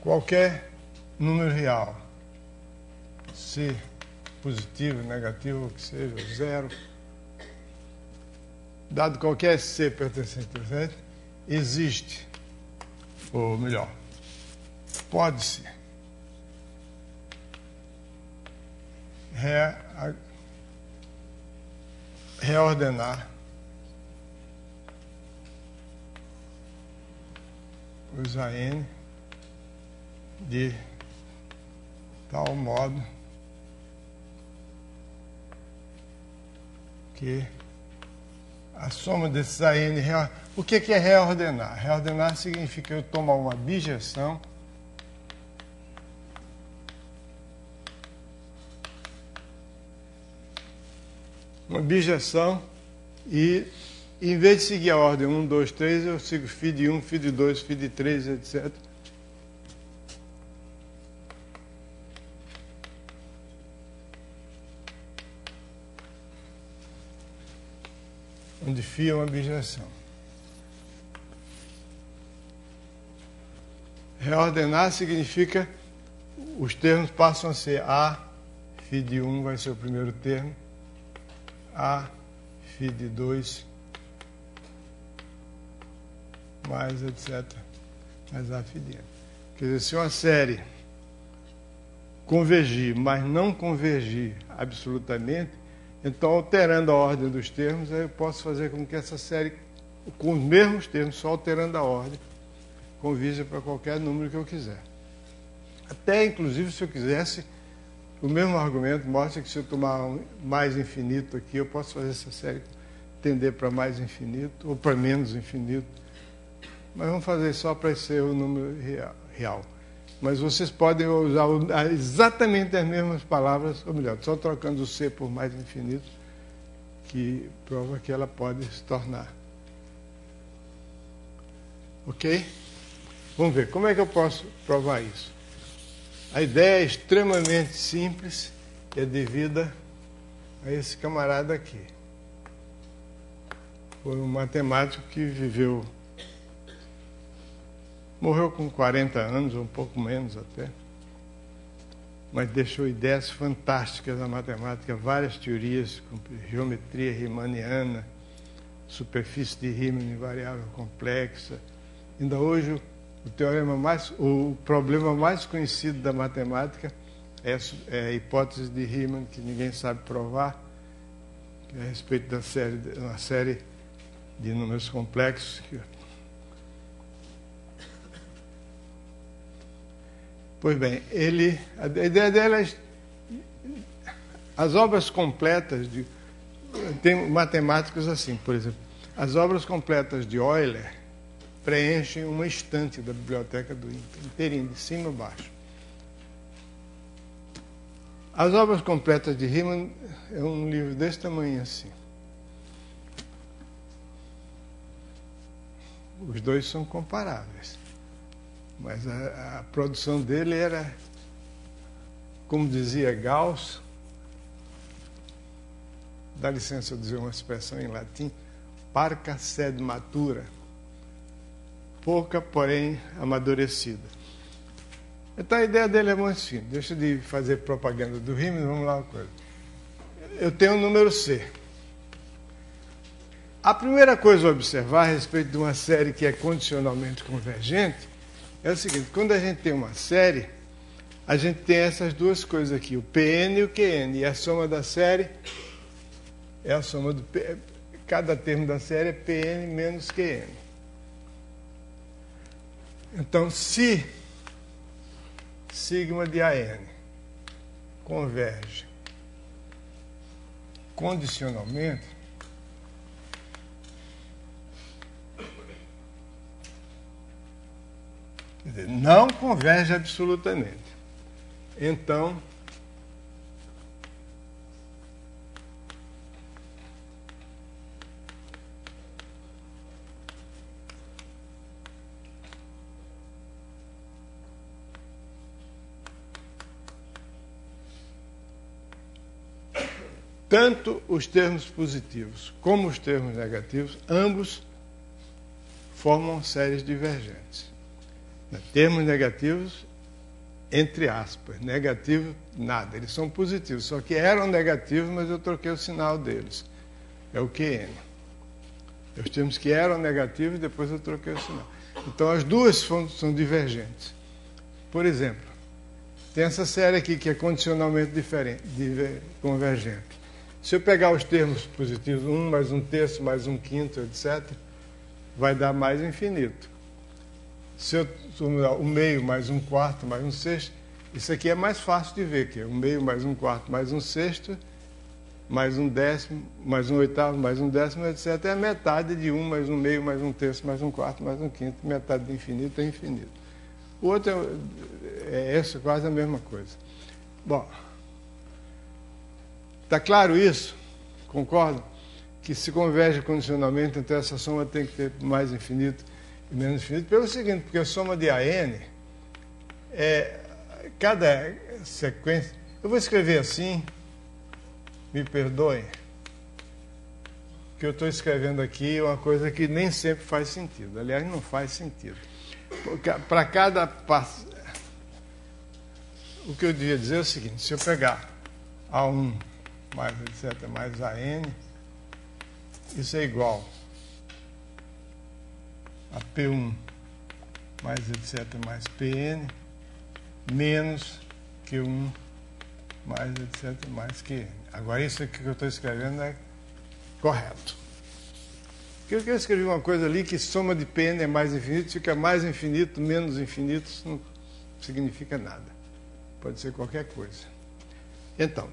qualquer número real, se positivo, negativo, ou que seja, zero, dado qualquer C pertencente a Z, existe, ou melhor, pode-se reordenar os AN de tal modo que a soma desses AN... O que é reordenar? Reordenar significa eu tomar uma bijeção e, em vez de seguir a ordem 1, 2, 3, eu sigo φ de 1, φ de 2, φ de 3, etc. Onde φ é uma bijeção. Reordenar significa os termos passam a ser A, φ de 1 vai ser o primeiro termo, A, φ de 2, mais etc. Mais A, φ de n. Quer dizer, se uma série convergir, mas não convergir absolutamente, então, alterando a ordem dos termos, eu posso fazer com que essa série, com os mesmos termos, só alterando a ordem, convirja para qualquer número que eu quiser. Até, inclusive, se eu quisesse, o mesmo argumento mostra que se eu tomar mais infinito aqui, eu posso fazer essa série tender para mais infinito ou para menos infinito. Mas vamos fazer só para ser o número real. Mas vocês podem usar exatamente as mesmas palavras, ou melhor, só trocando o C por mais infinito, que prova que ela pode se tornar. Ok? Vamos ver, como é que eu posso provar isso? A ideia é extremamente simples e é devida a esse camarada aqui. Foi um matemático que morreu com 40 anos, ou um pouco menos até, mas deixou ideias fantásticas na matemática, várias teorias, como geometria riemanniana, superfície de Riemann em variável complexa. Ainda hoje, o problema mais conhecido da matemática é a hipótese de Riemann, que ninguém sabe provar, que é a respeito da uma série de números complexos. Pois bem, a ideia dela As obras completas de... Tem matemáticos assim, por exemplo. As obras completas de Euler preenchem uma estante da biblioteca do INPE, inteirinho, de cima a baixo. As obras completas de Riemann é um livro desse tamanho assim. Os dois são comparáveis. Mas a produção dele era, como dizia Gauss, dá licença eu dizer uma expressão em latim, parca sed matura, pouca, porém amadurecida. Então a ideia dele é muito simples. Deixa de fazer propaganda do Riemann, vamos lá uma coisa. Eu tenho o número C. A primeira coisa a observar a respeito de uma série que é condicionalmente convergente é o seguinte: quando a gente tem uma série, a gente tem essas duas coisas aqui, o Pn e o Qn, e a soma da série é a soma do P. Cada termo da série é Pn menos Qn. Então, se sigma de AN converge condicionalmente, quer dizer, não converge absolutamente. Então, tanto os termos positivos como os termos negativos, ambos formam séries divergentes. Termos negativos, entre aspas, negativo, nada. Eles são positivos, só que eram negativos, mas eu troquei o sinal deles. É o QN. Os termos que eram negativos, depois eu troquei o sinal. Então, as duas são divergentes. Por exemplo, tem essa série aqui que é condicionalmente convergente. Se eu pegar os termos positivos, 1 mais 1/3 mais 1/5, etc., vai dar mais infinito. Se eu somar o meio mais 1/4 mais 1/6, isso aqui é mais fácil de ver, que é 1/2 mais 1/4 mais 1/6, mais 1/10, mais 1/8, mais 1/10, etc. É a metade de 1 mais 1/2 mais 1/3 mais 1/4 mais 1/5, metade de infinito é infinito. O outro é essa, quase a mesma coisa. Bom, está claro isso? Concordo? Que se converge condicionalmente, então essa soma tem que ter mais infinito e menos infinito, pelo seguinte, porque a soma de AN é cada sequência. Eu vou escrever assim, me perdoem, que eu estou escrevendo aqui uma coisa que nem sempre faz sentido. Aliás, não faz sentido. Para cada passo. O que eu devia dizer é o seguinte: se eu pegar A1 mais etc mais AN, isso é igual a P1 mais etc mais PN menos Q1 mais etc mais QN. Agora isso aqui que eu estou escrevendo é correto. Porque eu escrevi uma coisa ali que soma de PN é mais infinito, fica mais infinito, menos infinito, isso não significa nada. Pode ser qualquer coisa. Então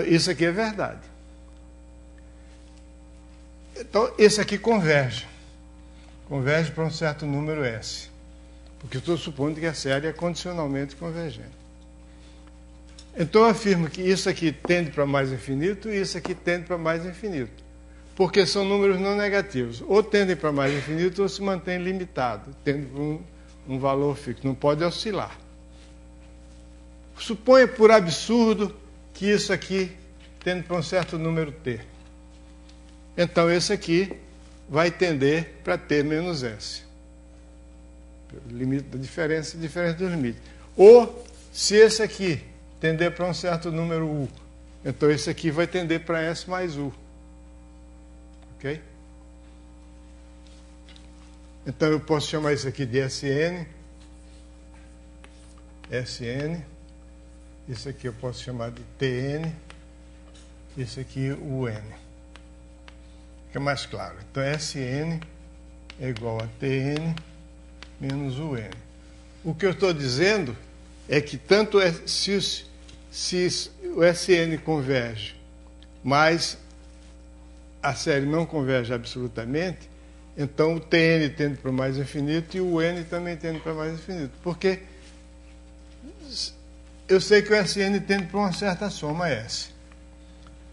isso aqui é verdade. Então, esse aqui converge. Converge para um certo número S. Porque eu estou supondo que a série é condicionalmente convergente. Então, eu afirmo que isso aqui tende para mais infinito e isso aqui tende para mais infinito. Porque são números não negativos. Ou tendem para mais infinito ou se mantém limitado. Tende para um valor fixo. Não pode oscilar. Suponha por absurdo que isso aqui tende para um certo número T. Então, esse aqui vai tender para T menos S. O limite da diferença dos limites. Ou, se esse aqui tender para um certo número U, então esse aqui vai tender para S mais U. Ok? Então, eu posso chamar isso aqui de SN. SN. Isso aqui eu posso chamar de TN. Isso aqui, UN. Fica mais claro. Então, SN é igual a TN menos UN. O que eu estou dizendo é que tanto se o SN converge, mas a série não converge absolutamente, então o Tn tende para o mais infinito e o N também tende para o mais infinito. Porque eu sei que o Sn tende para uma certa soma S.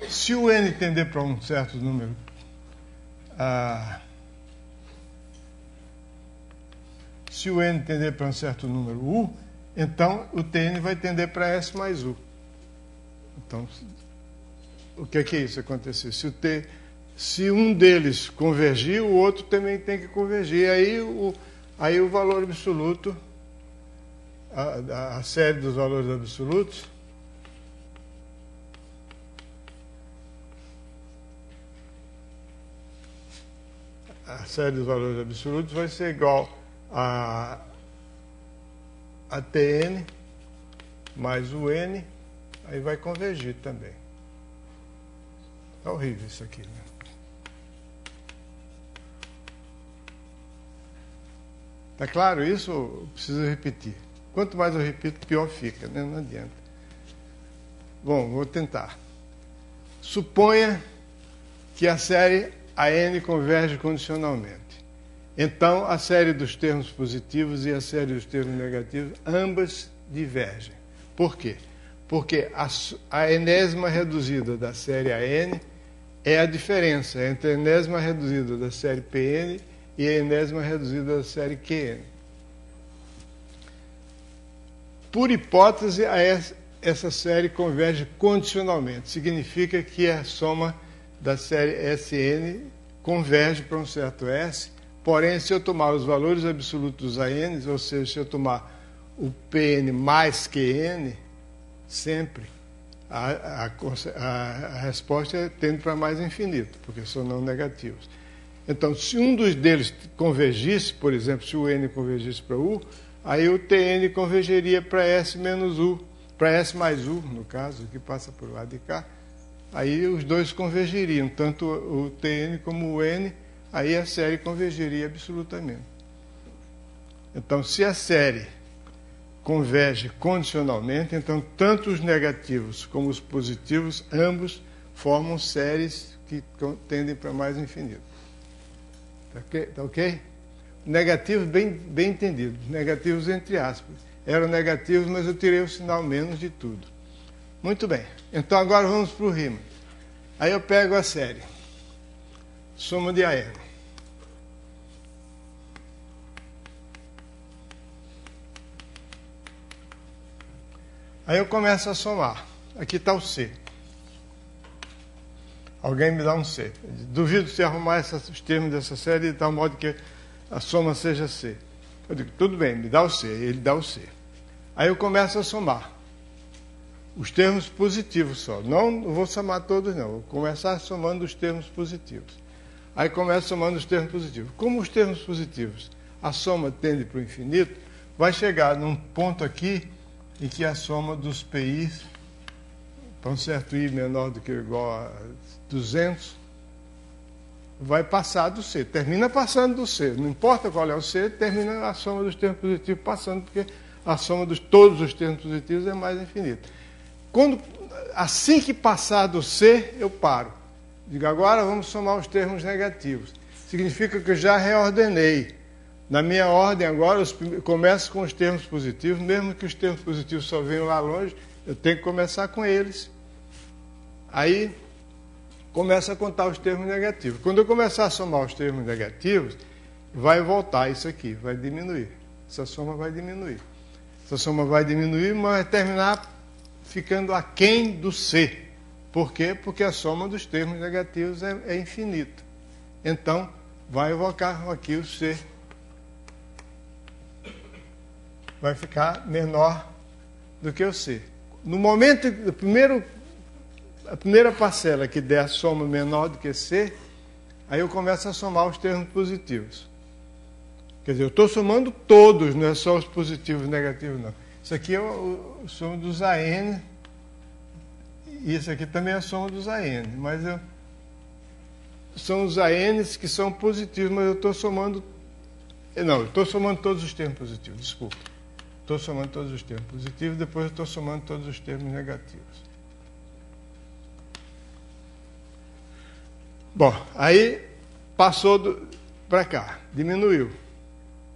Se o N tender para um certo número, se o N tender para um certo número U, então o Tn vai tender para S mais U. Então, o que é isso acontecer? Se um deles convergir, o outro também tem que convergir. Aí o valor absoluto, a série dos valores absolutos, vai ser igual a Tn mais o N, aí vai convergir também. É horrível isso aqui, né? Tá claro isso ou preciso repetir? Quanto mais eu repito, pior fica, né? Não adianta. Bom, vou tentar. Suponha que a série AN converge condicionalmente. Então, a série dos termos positivos e a série dos termos negativos, ambas divergem. Por quê? Porque a enésima reduzida da série AN é a diferença entre a enésima reduzida da série Pn e a enésima reduzida da série Qn. Por hipótese, essa série converge condicionalmente. Significa que a soma da série Sn converge para um certo S, porém, se eu tomar os valores absolutos dos ANs, ou seja, se eu tomar o Pn mais Qn, sempre, a resposta tende para mais infinito, porque são não negativos. Então, se um dos deles convergisse, por exemplo, se o N convergisse para U, aí o Tn convergeria para S menos U, para S mais U, no caso, que passa por lado de cá. Aí os dois convergiriam, tanto o Tn como o N, aí a série convergeria absolutamente. Então, se a série converge condicionalmente, então tanto os negativos como os positivos, ambos formam séries que tendem para mais infinito. Tá ok? Negativos bem entendidos, negativos entre aspas. Eram negativos, mas eu tirei o sinal menos de tudo. Muito bem. Então agora vamos para o Riemann. Aí eu pego a série. Soma de AN. Aí eu começo a somar. Aqui está o C. Alguém me dá um C. Duvido se arrumar os termos dessa série de tal modo que a soma seja C. Eu digo, tudo bem, me dá o C. Ele dá o C. Aí eu começo a somar. Os termos positivos só. Não vou somar todos, não. Vou começar somando os termos positivos. Aí começo somando os termos positivos. Como os termos positivos, a soma tende para o infinito, vai chegar num ponto aqui em que a soma dos PIs, para um certo I menor do que ou igual a 200, vai passar do C. Termina passando do C. Não importa qual é o C, termina a soma dos termos positivos passando, porque a soma de todos os termos positivos é mais infinita. Assim que passar do C, eu paro. Digo, agora vamos somar os termos negativos. Significa que eu já reordenei. Na minha ordem agora, eu começo com os termos positivos, mesmo que os termos positivos só venham lá longe, eu tenho que começar com eles. Aí, começo a contar os termos negativos. Quando eu começar a somar os termos negativos, vai voltar isso aqui, vai diminuir. Essa soma vai diminuir. Essa soma vai diminuir, mas vai terminar ficando aquém do C. Por quê? Porque a soma dos termos negativos é infinita. Então, vai evocar aqui o C. Vai ficar menor do que o C. No momento, a primeira parcela que der a soma menor do que C, aí eu começo a somar os termos positivos. Quer dizer, eu estou somando todos, não é só os positivos e negativos, não. Isso aqui é o soma dos AN, e isso aqui também é a soma dos AN, mas são os ANs que são positivos, mas eu estou somando... Não, eu estou somando todos os termos positivos, desculpa. Estou somando todos os termos positivos, depois eu estou somando todos os termos negativos. Bom, aí passou para cá, diminuiu.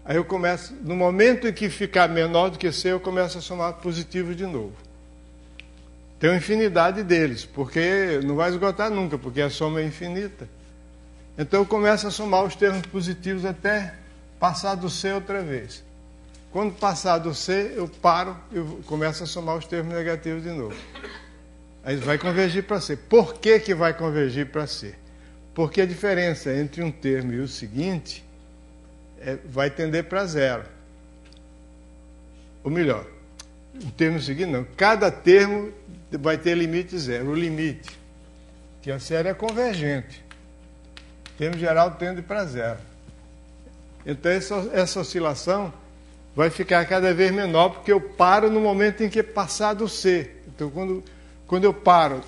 Aí eu começo, no momento em que ficar menor do que C, eu começo a somar positivo de novo. Tem uma infinidade deles, porque não vai esgotar nunca, porque a soma é infinita. Então eu começo a somar os termos positivos até passar do C outra vez. Quando passar do C, eu paro e começo a somar os termos negativos de novo. Aí vai convergir para C. Por que vai convergir para C? Porque a diferença entre um termo e o seguinte vai tender para zero. Ou melhor, o termo seguinte não. Cada termo vai ter limite zero. O limite, que a série é convergente. O termo geral tende para zero. Então essa oscilação vai ficar cada vez menor, porque eu paro no momento em que passar do C. Então quando eu paro,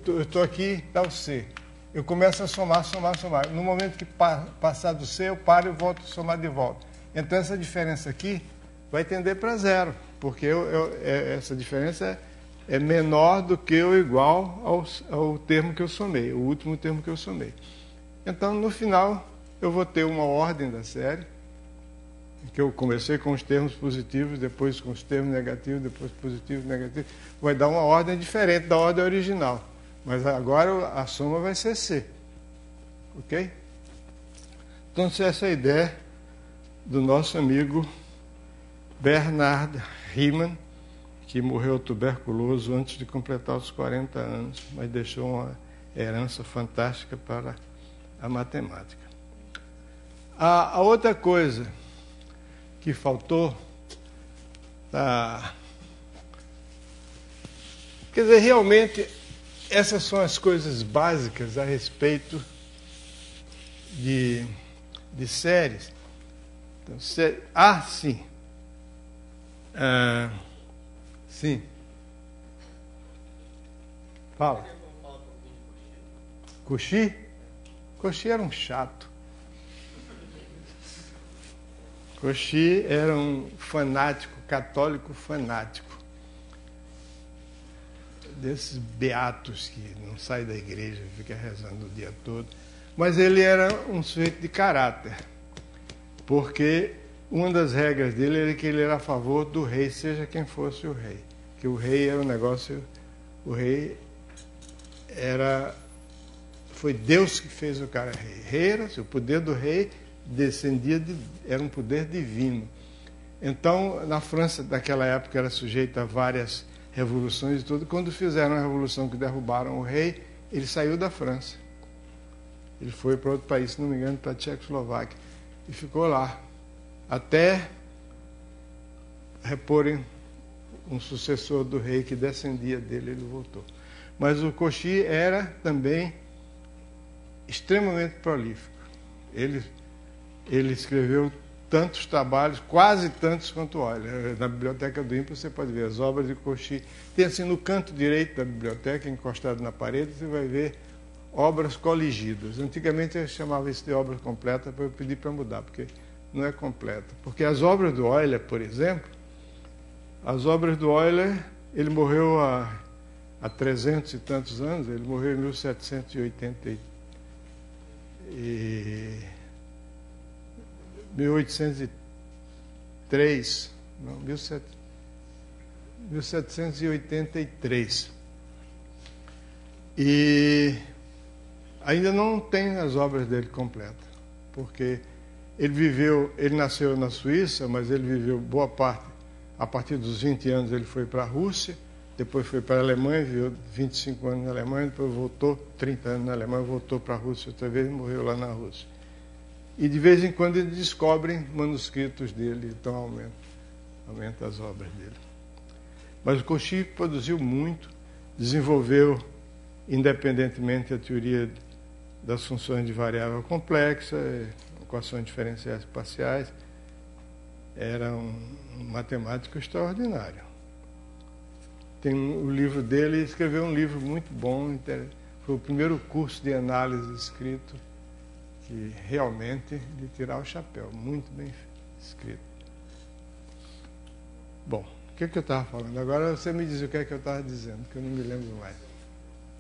eu estou aqui, dá o C. Eu começo a somar. No momento que passar do C, eu paro e volto a somar de volta. Então essa diferença aqui vai tender para zero, porque essa diferença é menor do que ou igual ao termo que eu somei, o último termo que eu somei. Então, no final, eu vou ter uma ordem da série, que eu comecei com os termos positivos, depois com os termos negativos, depois positivos, negativos. Vai dar uma ordem diferente da ordem original. Mas agora a soma vai ser C. Ok? Então, essa é a ideia do nosso amigo Bernard Riemann, que morreu tuberculoso antes de completar os 40 anos, mas deixou uma herança fantástica para a matemática. A outra coisa que faltou, quer dizer, realmente, essas são as coisas básicas a respeito de séries. Então, sim. Sim. Fala. Cauchy? Cauchy era um chato. Cauchy era um fanático, católico fanático. Desses beatos que não saem da igreja, fica rezando o dia todo. Mas ele era um sujeito de caráter. Porque uma das regras dele era que ele era a favor do rei, seja quem fosse o rei. Que o rei era um negócio... O rei foi Deus que fez o cara rei. O poder do rei era um poder divino. Então, na França daquela época era sujeita a várias revoluções e tudo. Quando fizeram a revolução que derrubaram o rei, ele saiu da França. Ele foi para outro país, se não me engano, para a Tchecoslováquia. E ficou lá. Até reporem um sucessor do rei que descendia dele, ele voltou. Mas o Cauchy era também extremamente prolífico. Ele escreveu tantos trabalhos, quase tantos quanto Euler. Na biblioteca do INPE você pode ver as obras de Cauchy. Tem assim no canto direito da biblioteca, encostado na parede, você vai ver obras coligidas. Antigamente eu chamava isso de obra completa, para eu pedir para mudar, porque não é completa. Porque as obras do Euler, por exemplo, ele morreu há 300 e tantos anos, ele morreu em 1783. E ainda não tem as obras dele completas, porque ele nasceu na Suíça, mas ele viveu boa parte, a partir dos 20 anos ele foi para a Rússia, depois foi para a Alemanha, viveu 25 anos na Alemanha, depois voltou, 30 anos na Alemanha, voltou para a Rússia outra vez e morreu lá na Rússia. E de vez em quando eles descobrem manuscritos dele, então aumenta as obras dele. Mas o Cauchy produziu muito, desenvolveu independentemente a teoria das funções de variável complexa, equações diferenciais parciais. Era um matemático extraordinário. Tem o livro dele, ele escreveu um livro muito bom, foi o primeiro curso de análise escrito, que realmente de tirar o chapéu, muito bem escrito. Bom, o que eu estava falando? Agora você me diz o que é que eu estava dizendo, que eu não me lembro mais.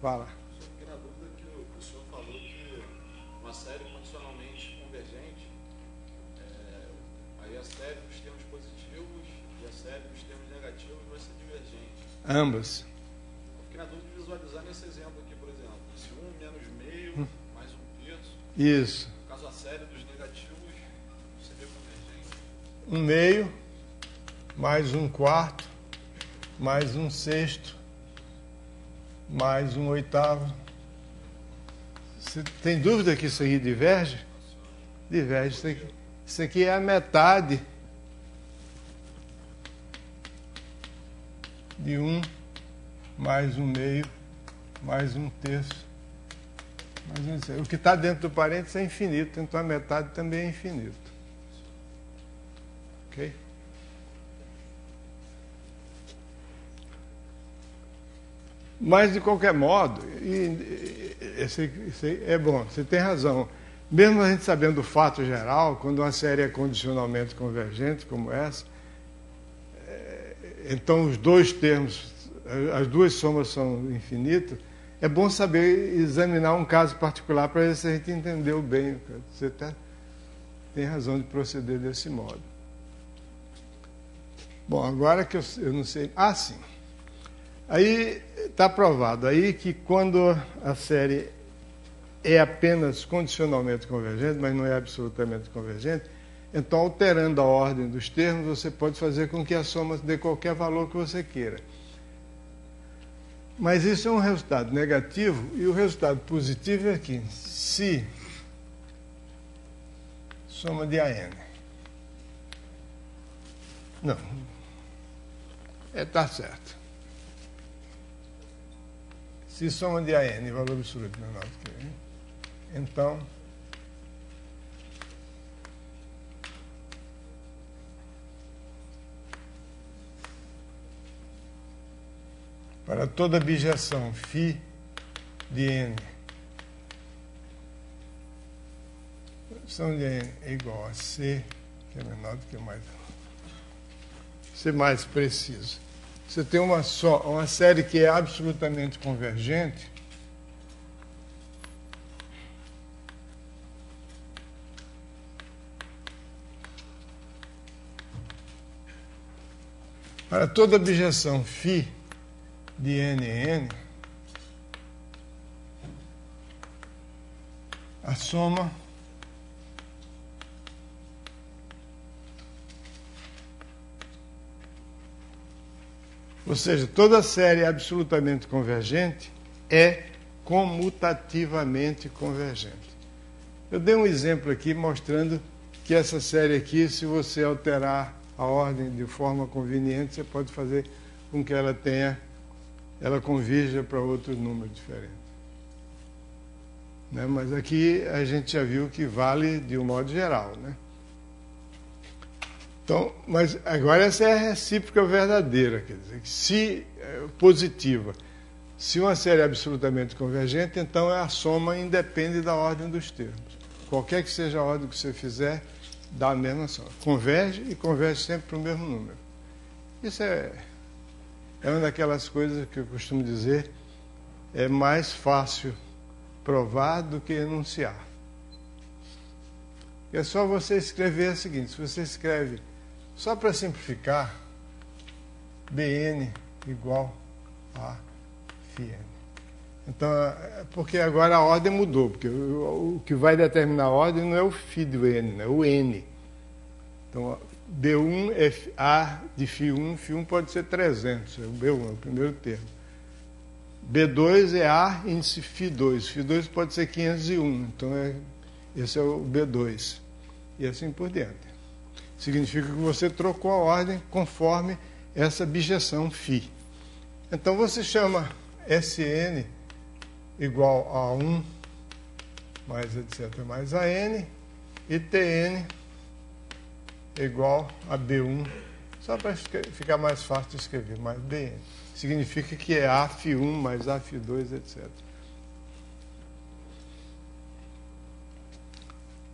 Fala. Só fiquei na dúvida que o senhor falou que a série dos termos positivos e a série dos termos negativos vai ser divergente. Ambas. Eu fiquei na dúvida de visualizar nesse exemplo aqui, por exemplo. Se 1 menos meio, mais 1/3. Isso. No caso, a série dos negativos seria convergente. 1/2, mais 1/4, mais 1/6, mais 1/8. Você tem dúvida que isso aí diverge? Diverge. Isso aqui é a metade de 1 mais 1/2 mais 1/3 mais 1/6. O que está dentro do parênteses é infinito, então a metade também é infinito. Ok? Mas, de qualquer modo, isso aí é bom, você tem razão. Mesmo a gente sabendo o fato geral, quando uma série é condicionalmente convergente, como essa, então os dois termos, as duas somas são infinitas, é bom saber examinar um caso particular para ver se a gente entendeu bem. Você tem razão de proceder desse modo. Bom, agora que eu não sei... Ah, sim. Aí está provado aí que quando a série é apenas condicionalmente convergente, mas não é absolutamente convergente, então, alterando a ordem dos termos, você pode fazer com que a soma dê qualquer valor que você queira. Mas isso é um resultado negativo, e o resultado positivo é que se soma de AN. Não. Está certo. Se soma de AN, valor absoluto menor do que N, então para toda bijeção φ de N, soma de N é igual a C, que é menor do que mais. Ser mais preciso. Você tem uma série que é absolutamente convergente, para toda bijeção φ de NN, a soma ou seja, toda série absolutamente convergente é comutativamente convergente. Eu dei um exemplo aqui mostrando que essa série aqui, se você alterar a ordem de forma conveniente, você pode fazer com que ela convirja para outro número diferente. Né? Mas aqui a gente já viu que vale de um modo geral, né? Então, mas agora essa é a recíproca verdadeira, quer dizer, se positiva. Se uma série é absolutamente convergente, então a soma independe da ordem dos termos. Qualquer que seja a ordem que você fizer, dá a mesma soma. Converge e converge sempre para o mesmo número. Isso é uma daquelas coisas que eu costumo dizer, é mais fácil provar do que enunciar. É só você escrever o seguinte, se você escreve, só para simplificar, Bn igual a φn. Então, porque agora a ordem mudou, porque o que vai determinar a ordem não é o φ do n, é o n. Então, B1 é A de φ1, φ1 pode ser 300, é o B1, é o primeiro termo. B2 é A índice φ2, φ2 pode ser 501, então esse é o B2. E assim por diante. Significa que você trocou a ordem conforme essa bijeção φ. Então você chama Sn igual a 1 mais etc mais a n e Tn igual a B1, só para ficar mais fácil de escrever, mais Bn. Significa que é A φ1 mais A φ2, etc.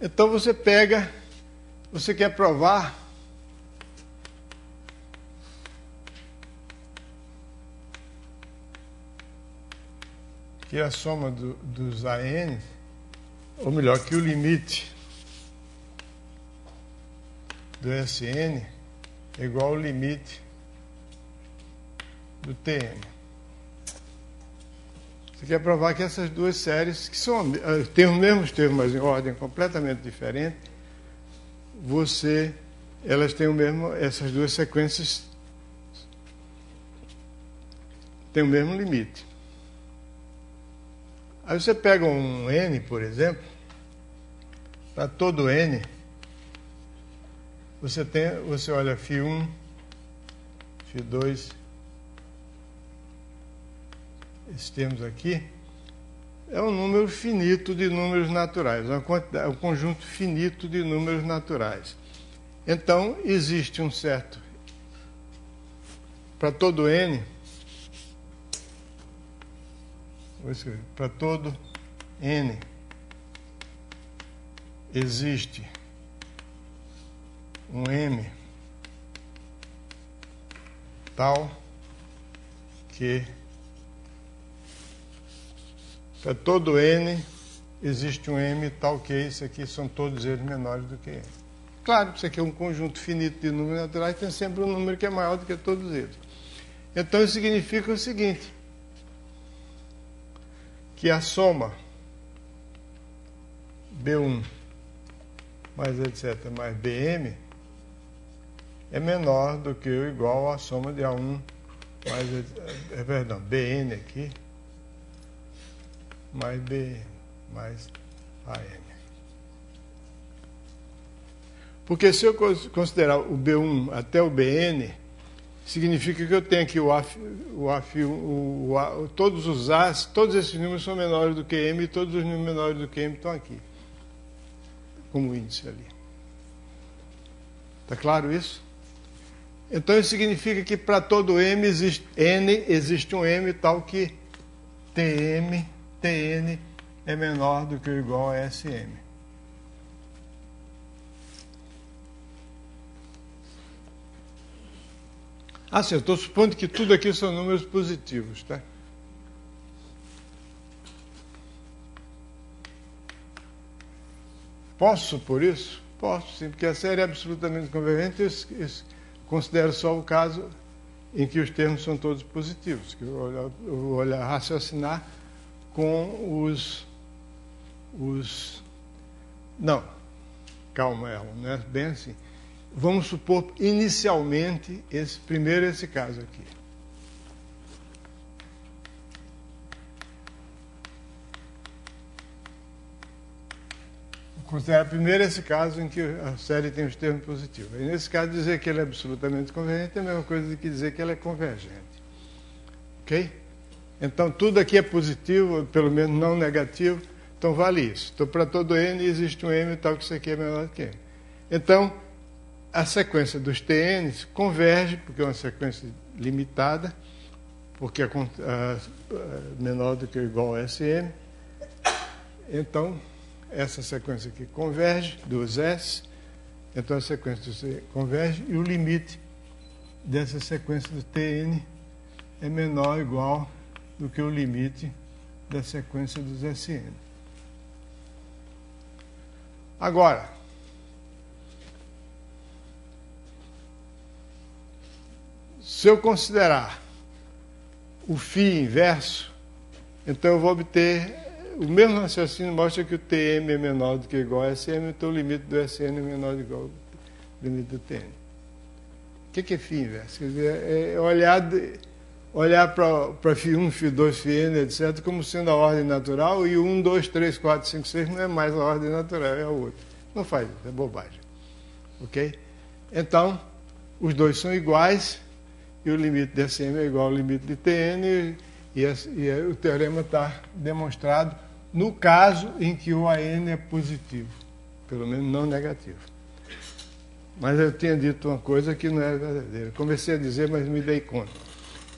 Então você pega, você quer provar que a soma dos AN, ou melhor, que o limite do Sn é igual ao limite do Tn. Você quer provar que essas duas séries, que são têm os mesmos termos, mas em ordem completamente diferente, elas têm o mesmo, essas duas sequências têm o mesmo limite. Aí você pega um n, por exemplo, para todo n, você olha φ1, φ2, esses termos aqui, é um número finito de números naturais, é um conjunto finito de números naturais. Então, existe um certo, para todo n, vou escrever, para todo n, existe um m tal que para todo n existe um m tal que isso aqui são todos eles menores do que n. Claro, isso aqui é um conjunto finito de números naturais, tem sempre um número que é maior do que todos eles. Então isso significa o seguinte, que a soma B1 mais etc mais BM é menor do que ou igual à soma de A1 mais, BN aqui, mais BN, mais AM. Porque se eu considerar o B1 até o BN, significa que eu tenho aqui todos os A's, todos esses números são menores do que M, e todos os números menores do que M estão aqui, como índice ali. Está claro isso? Então isso significa que para todo N existe um M tal que Tn é menor do que ou igual a Sm. Sim, eu estou supondo que tudo aqui são números positivos, tá? Posso supor isso? Posso, sim, porque a série é absolutamente convergente. Eu considero só o caso em que os termos são todos positivos, que eu vou raciocinar com os... Não, calma, Erlon, não é bem assim. Vamos supor inicialmente esse caso aqui. Considera primeiro esse caso em que a série tem os termos positivos. E nesse caso, dizer que ele é absolutamente convergente é a mesma coisa do que dizer que ele é convergente. Ok? Então, tudo aqui é positivo, pelo menos não negativo, então vale isso. Então, para todo n existe um m tal que isso aqui é menor do que m. Então, a sequência dos TNs converge, porque é uma sequência limitada, porque é menor do que ou igual a SM. Então, essa sequência aqui converge, dos S, então a sequência do C converge, e o limite dessa sequência do TN é menor ou igual do que o limite da sequência dos SN. Agora, se eu considerar o φ inverso, então eu vou obter o mesmo raciocínio, mostra que o Tm é menor do que ou igual a Sm, então o limite do Sn é menor ou igual ao limite do Tn. O que é φ inverso? Quer dizer, é olhar para φ1, φ2, φn, etc., como sendo a ordem natural, e o 1, 2, 3, 4, 5, 6 não é mais a ordem natural, é a outra. Não faz isso, é bobagem. Ok? Então, os dois são iguais, e o limite de Sm é igual ao limite de Tn, e o teorema está demonstrado no caso em que o AN é positivo, pelo menos não negativo. Mas eu tinha dito uma coisa que não é verdadeira. Comecei a dizer, mas me dei conta.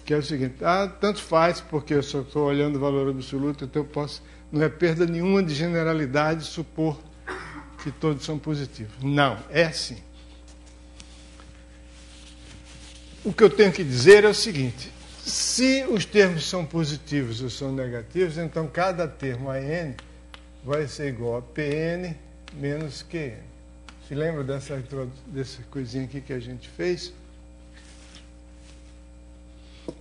Que é o seguinte, tanto faz, porque eu só estou olhando o valor absoluto, então eu posso, não é perda nenhuma de generalidade supor que todos são positivos. Não, é assim. O que eu tenho que dizer é o seguinte, se os termos são positivos ou são negativos, então cada termo AN vai ser igual a PN menos QN. Se lembra dessa coisinha aqui que a gente fez?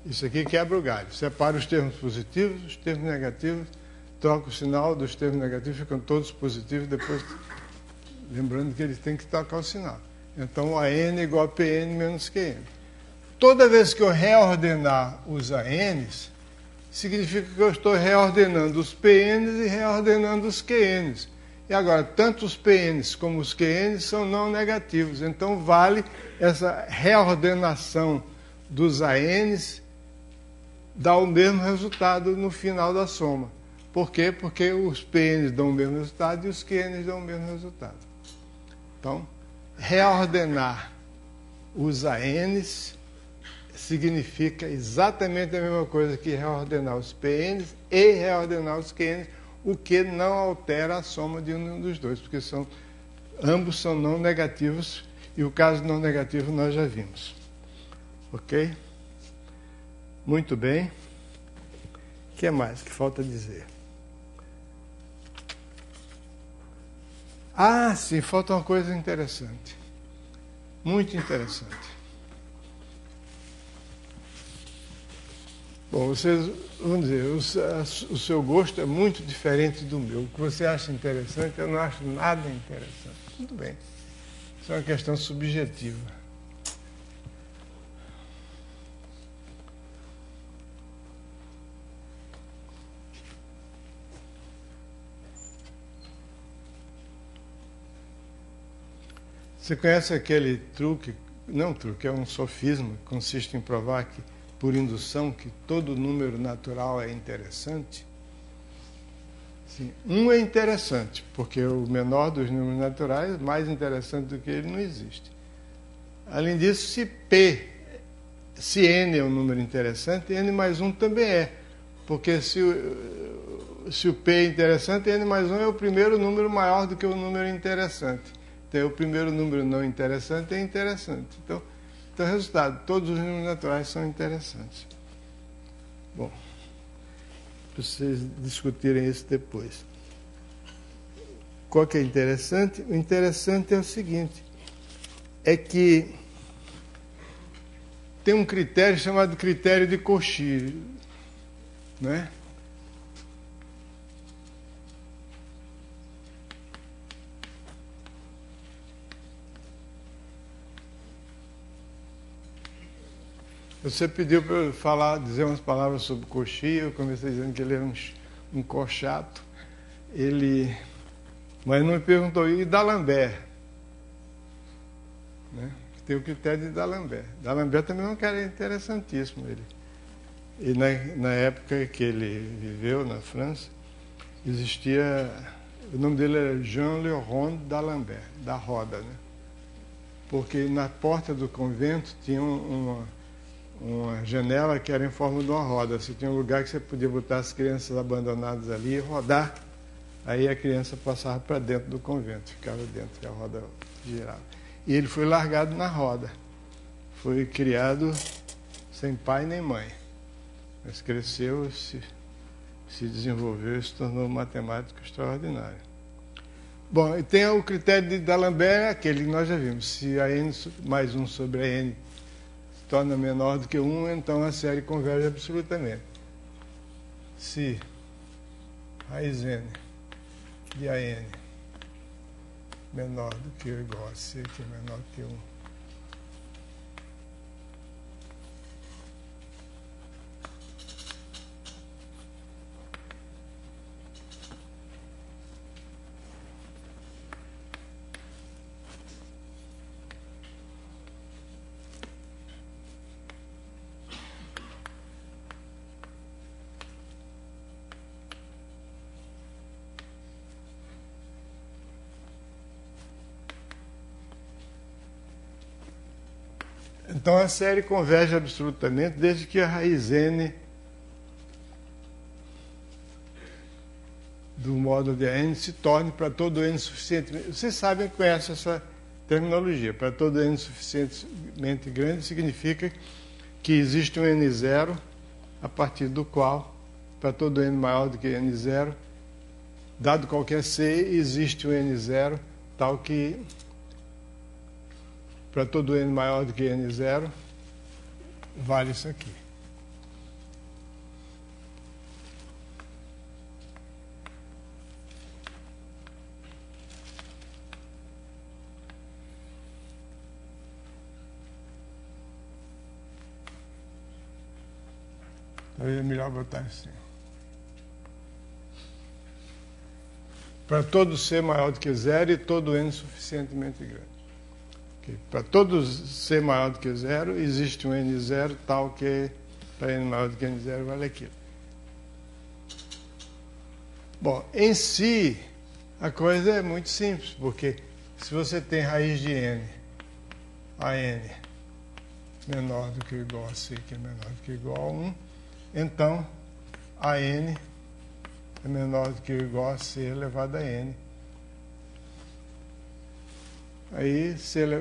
Isso aqui quebra o galho. Separa os termos positivos, os termos negativos, troca o sinal dos termos negativos, ficam todos positivos, depois, lembrando que eles têm que trocar o sinal. Então, AN é igual a PN menos QN. Toda vez que eu reordenar os ANs, significa que eu estou reordenando os PNs e reordenando os QNs. E agora, tanto os PNs como os QNs são não negativos. Então, vale essa reordenação dos ANs dar o mesmo resultado no final da soma. Por quê? Porque os PNs dão o mesmo resultado e os QNs dão o mesmo resultado. Então, reordenar os ANs significa exatamente a mesma coisa que reordenar os PNs e reordenar os QNs, o que não altera a soma de um dos dois, porque ambos são não negativos, e o caso não negativo nós já vimos. Ok? Muito bem. O que mais que falta dizer? Ah, sim, falta uma coisa interessante. Muito interessante. Bom, vocês vão dizer, o seu gosto é muito diferente do meu. O que você acha interessante, eu não acho nada interessante. Tudo bem. Isso é uma questão subjetiva. Você conhece aquele truque, não truque, é um sofisma, que consiste em provar que, por indução, que todo número natural é interessante? Sim, um é interessante, porque o menor dos números naturais, mais interessante do que ele, não existe. Além disso, se n é um número interessante, n mais 1 também é, porque se o p é interessante, n mais 1 é o primeiro número maior do que o número interessante. Então, o primeiro número não interessante é interessante. Então, resultado, todos os números naturais são interessantes. Bom, para vocês discutirem isso depois. Qual que é interessante? O interessante é o seguinte, é que tem um critério chamado critério de Cauchy, né? Você pediu para eu dizer umas palavras sobre Cauchy, eu comecei dizendo que ele era um cochato. Mas não me perguntou, e D'Alembert? Né? Tem o critério de D'Alembert. D'Alembert também é um cara interessantíssimo. E na época que ele viveu na França, existia... O nome dele era Jean Le Rond D'Alembert, da roda, né? Porque na porta do convento tinha uma janela que era em forma de uma roda. Você tinha um lugar que você podia botar as crianças abandonadas ali e rodar. Aí a criança passava para dentro do convento, ficava dentro, que a roda girava. E ele foi largado na roda. Foi criado sem pai nem mãe. Mas cresceu, se desenvolveu e se tornou um matemático extraordinário. Bom, e tem o critério de D'Alembert, aquele que nós já vimos. Se a n mais 1 sobre a n torna menor do que 1, então a série converge absolutamente. Se raiz n de AN menor do que ou igual a C, que é menor que 1. Então a série converge absolutamente desde que a raiz n do módulo de n se torne para todo n suficientemente... Vocês sabem, conhecem essa terminologia. Para todo n suficientemente grande significa que existe um n0 a partir do qual, para todo n maior do que n0, dado qualquer c, existe um n0 tal que para todo n maior do que n0, vale isso aqui. Aí é melhor botar assim. Para todo C maior do que 0 e todo n suficientemente grande. Okay. Para todo C maior do que 0, existe um n0 tal que para n maior do que n0 vale aquilo. Bom, em si, a coisa é muito simples, porque se você tem raiz de n, a n menor do que ou igual a c, que é menor do que ou igual a 1, então a n é menor do que ou igual a c elevado a n. Aí,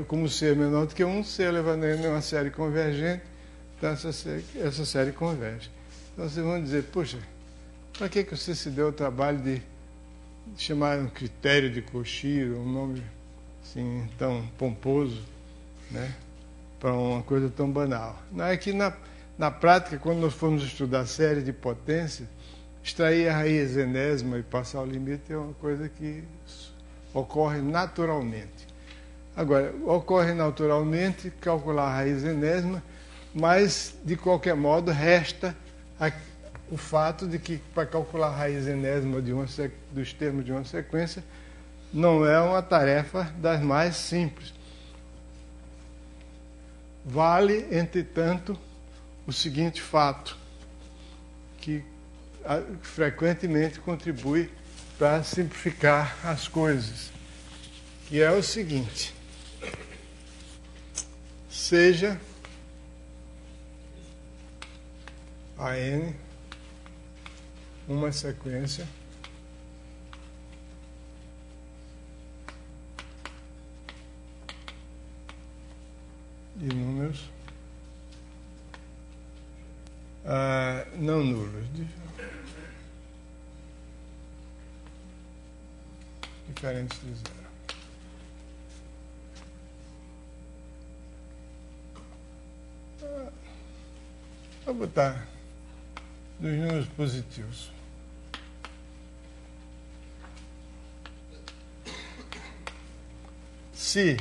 como c é menor do que 1, c elevado a n é uma série convergente, então essa série converge. Então vocês vão dizer, poxa, para que você se deu o trabalho de chamar um critério de Cauchy, um nome assim tão pomposo, né, para uma coisa tão banal? Não é que na prática, quando nós formos estudar série de potência, extrair a raiz enésima e passar o limite é uma coisa que ocorre naturalmente. Agora, ocorre naturalmente calcular a raiz enésima, mas, de qualquer modo, resta o fato de que, para calcular a raiz enésima dos termos de uma sequência, não é uma tarefa das mais simples. Vale, entretanto, o seguinte fato, que frequentemente contribui para simplificar as coisas, que é o seguinte: seja a n uma sequência de números não nulos, diferentes de zero. Vou botar dos números positivos. Se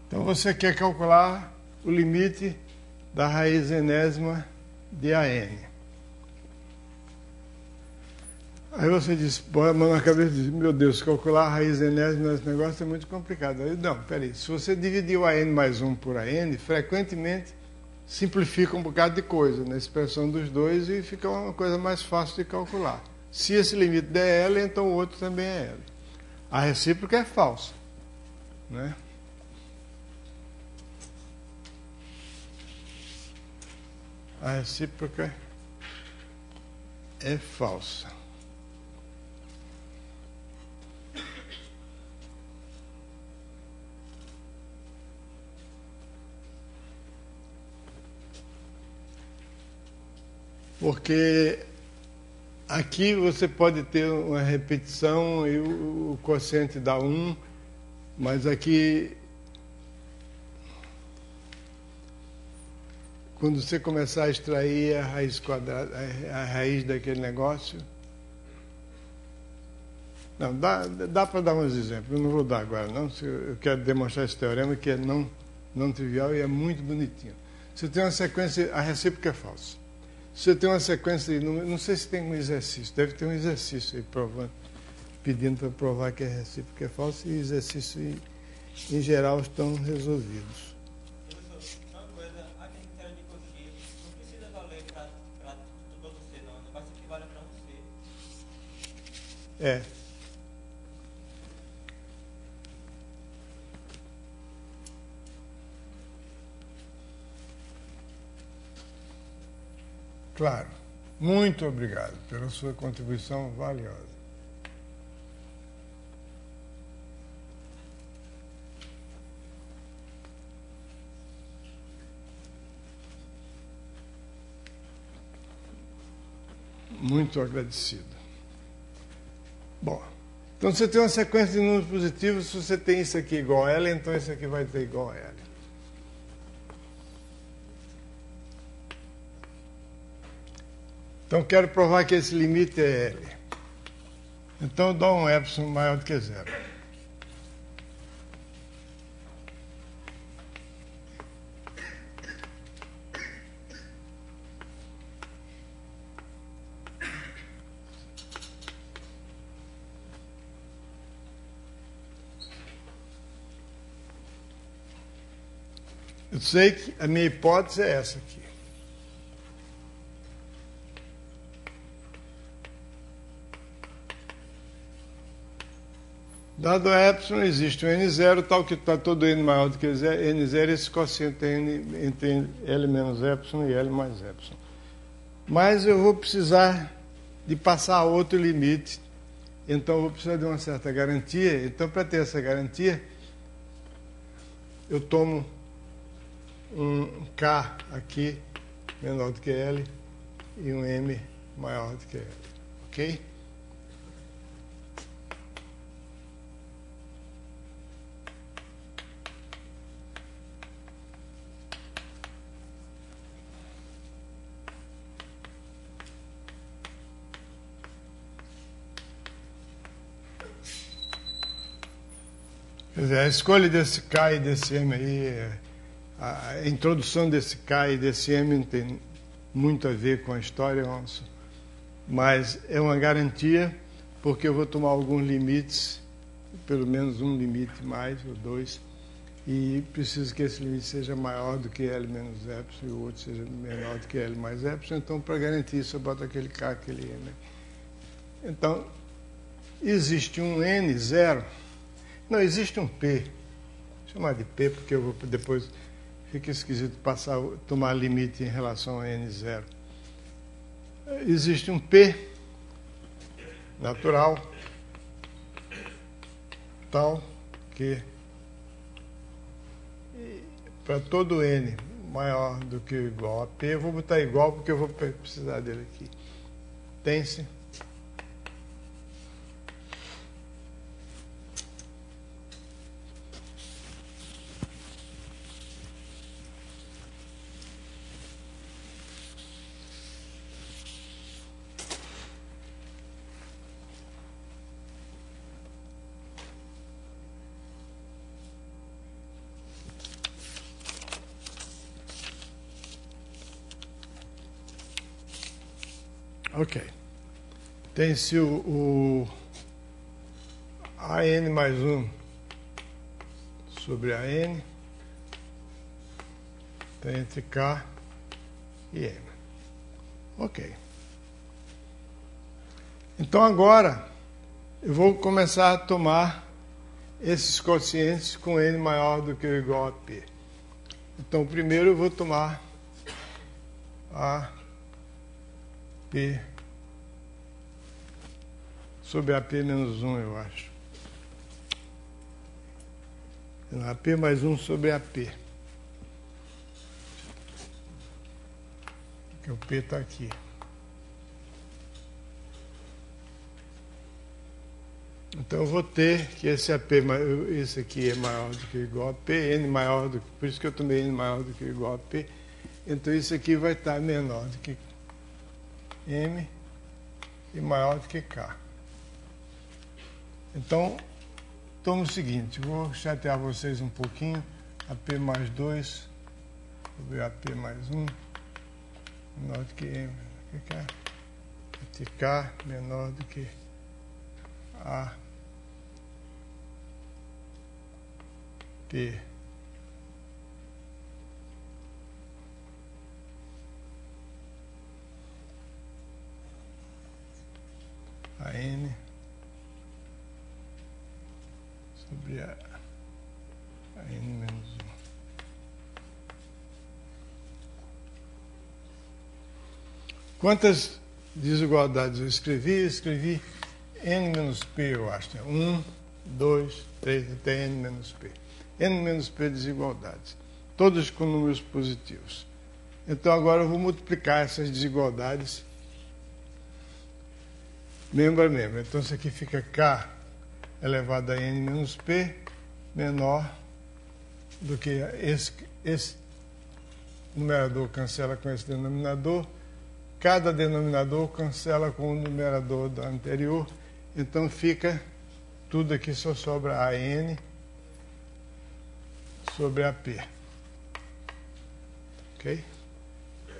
então você quer calcular o limite da raiz enésima de AN. Aí você diz, põe a mão na cabeça e diz, meu Deus, calcular a raiz enésima nesse negócio é muito complicado. Aí, não, peraí, se você dividir o AN mais 1 por AN, frequentemente simplifica um bocado de coisa na expressão dos dois e fica uma coisa mais fácil de calcular. Se esse limite der L, então o outro também é L. A recíproca é falsa, né? A recíproca é falsa. Porque aqui você pode ter uma repetição e o quociente dá 1, mas aqui, quando você começar a extrair a raiz quadrada, a raiz daquele negócio... Não, dá para dar uns exemplos, eu não vou dar agora, não. Eu quero demonstrar esse teorema que é não trivial e é muito bonitinho. Você tem uma sequência, a recíproca é falsa. Você tem uma sequência de números, não sei se tem um exercício, deve ter um exercício aí provando, pedindo para provar que a recíproca é falsa, e exercícios em geral estão resolvidos. Uma coisa, aquele critério de Cauchy, não precisa valer para todo C, não, vai ser que vale para um C. É. Claro. Muito obrigado pela sua contribuição valiosa. muito agradecido. Bom, então você tem uma sequência de números positivos, se você tem isso aqui igual a L, então isso aqui vai ter igual a L. Então quero provar que esse limite é L. Então eu dou um epsilon maior do que zero. Eu sei que a minha hipótese é essa aqui. Dado epsilon, existe um n0, tal que está todo n maior do que n0, esse quociente é n entre L menos epsilon e L mais epsilon. Mas eu vou precisar de passar a outro limite, então eu vou precisar de uma certa garantia. Então, para ter essa garantia, eu tomo um K aqui menor do que L e um M maior do que L. Ok? Quer dizer, a escolha desse K e desse M aí, a introdução desse K e desse M não tem muito a ver com a história, mas é uma garantia, porque eu vou tomar alguns limites, pelo menos um limite mais, ou dois, e preciso que esse limite seja maior do que L menos epsilon e o outro seja menor do que L mais epsilon. Então, para garantir isso, eu boto aquele K, aquele M. Então, existe um N0. Não, existe um P. Vou chamar de P, porque eu vou depois... Fica esquisito tomar limite em relação a N0. Existe um P natural tal que para todo N maior do que ou igual a P, eu vou botar igual porque eu vou precisar dele aqui. Tem-se ok. Tem-se o AN mais 1 sobre AN, tem entre K e M. Ok. Então agora eu vou começar a tomar esses quocientes com N maior do que ou igual a P. Então primeiro eu vou tomar a P sobre AP menos 1, eu acho. AP mais 1 sobre AP. Porque o P está aqui. Então eu vou ter que esse aqui é maior do que ou igual a P, N maior do que, por isso que eu tomei N maior do que ou igual a P. Então isso aqui vai estar menor do que M e maior do que K. Então, tomo o seguinte, vou chatear vocês um pouquinho, AP mais 2 sobre AP mais 1, menor do que M, entre K menor do que A, P. A N sobre a N menos 1. Quantas desigualdades eu escrevi? Eu escrevi N menos P, eu acho. 1, 2, 3, até N menos P. N menos P desigualdades. Todas com números positivos. Então agora eu vou multiplicar essas desigualdades membro a membro. Então isso aqui fica K elevado a N menos P menor do que esse numerador cancela com esse denominador. Cada denominador cancela com o numerador da anterior. Então fica tudo aqui, só sobra a N sobre a P. Ok?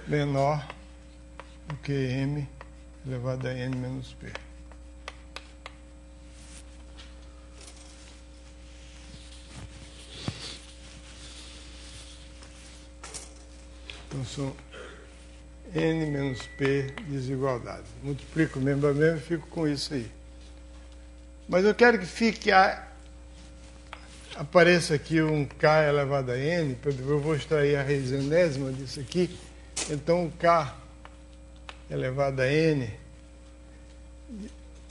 Menor do que M elevado a N menos P. Então são N menos P desigualdades. Multiplico membro a membro e fico com isso aí. Mas eu quero que fique apareça aqui um K elevado a N, eu vou extrair a raiz enésima disso aqui. Então, K elevado a N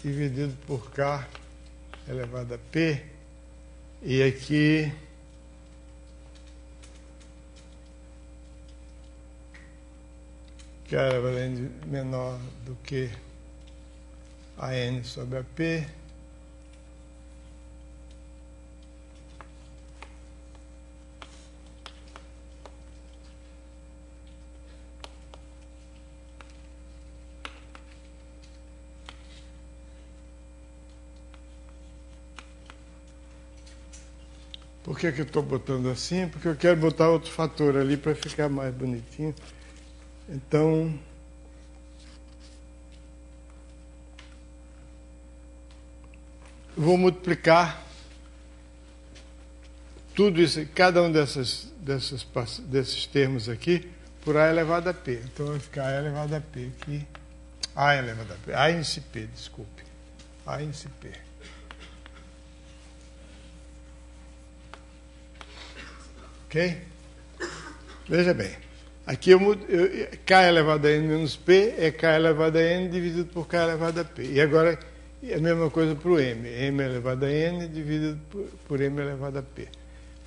dividido por K elevado a P. E aqui K elevado a N menor do que a N sobre a P. Por que eu estou botando assim? Porque eu quero botar outro fator ali para ficar mais bonitinho. Então, vou multiplicar tudo isso, cada um desses termos aqui, por A elevado a P. Então, vai ficar A elevado a P aqui. A elevado a P. A índice P, desculpe. A índice P. Ok? Veja bem. Aqui K elevado a N menos P é K elevado a N dividido por K elevado a P. E agora é a mesma coisa para o M. M elevado a N dividido por M elevado a P.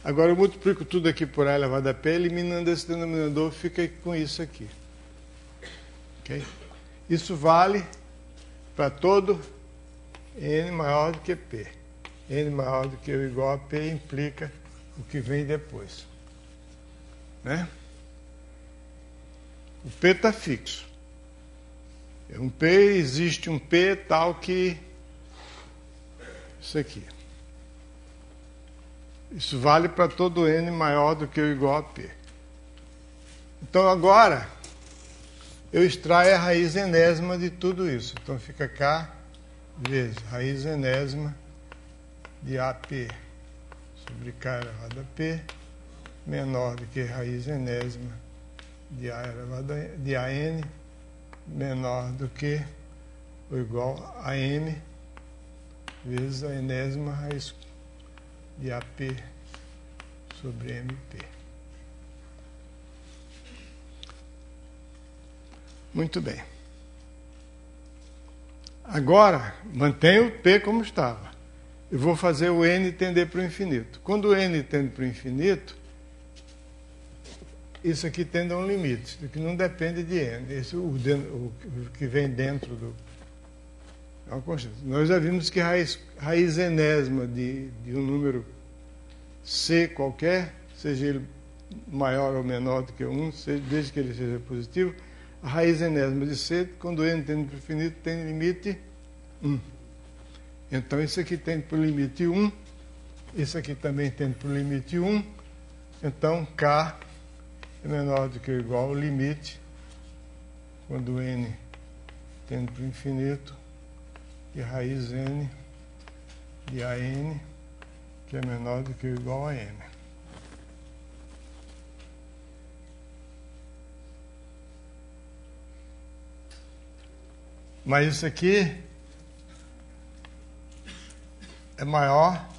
Agora eu multiplico tudo aqui por A elevado a P, eliminando esse denominador, fica com isso aqui. Ok? Isso vale para todo N maior do que P. N maior do que ou igual a P implica o que vem depois. Né? O P está fixo. Existe um P tal que isso aqui. Isso vale para todo N maior do que ou igual a P. Então agora eu extraio a raiz enésima de tudo isso. Então fica K vezes raiz enésima de AP sobre K elevado a P menor do que raiz enésima de A elevado de AN menor do que ou igual a M vezes a enésima raiz de AP sobre MP. Muito bem. Agora, mantenho o P como estava. Eu vou fazer o N tender para o infinito. Quando o N tende para o infinito, isso aqui tende a um limite, isso aqui não depende de N. O que vem dentro do... É uma constante. Nós já vimos que raiz enésima de um número C qualquer, seja ele maior ou menor do que 1, desde que ele seja positivo, a raiz enésima de C, quando N tende para o infinito, tem limite 1. Então, isso aqui tende para o limite 1, isso aqui também tende para o limite 1, então K é menor do que ou igual ao limite, quando N tende para o infinito, de raiz N de AN, que é menor do que ou igual a M. Mas isso aqui é maior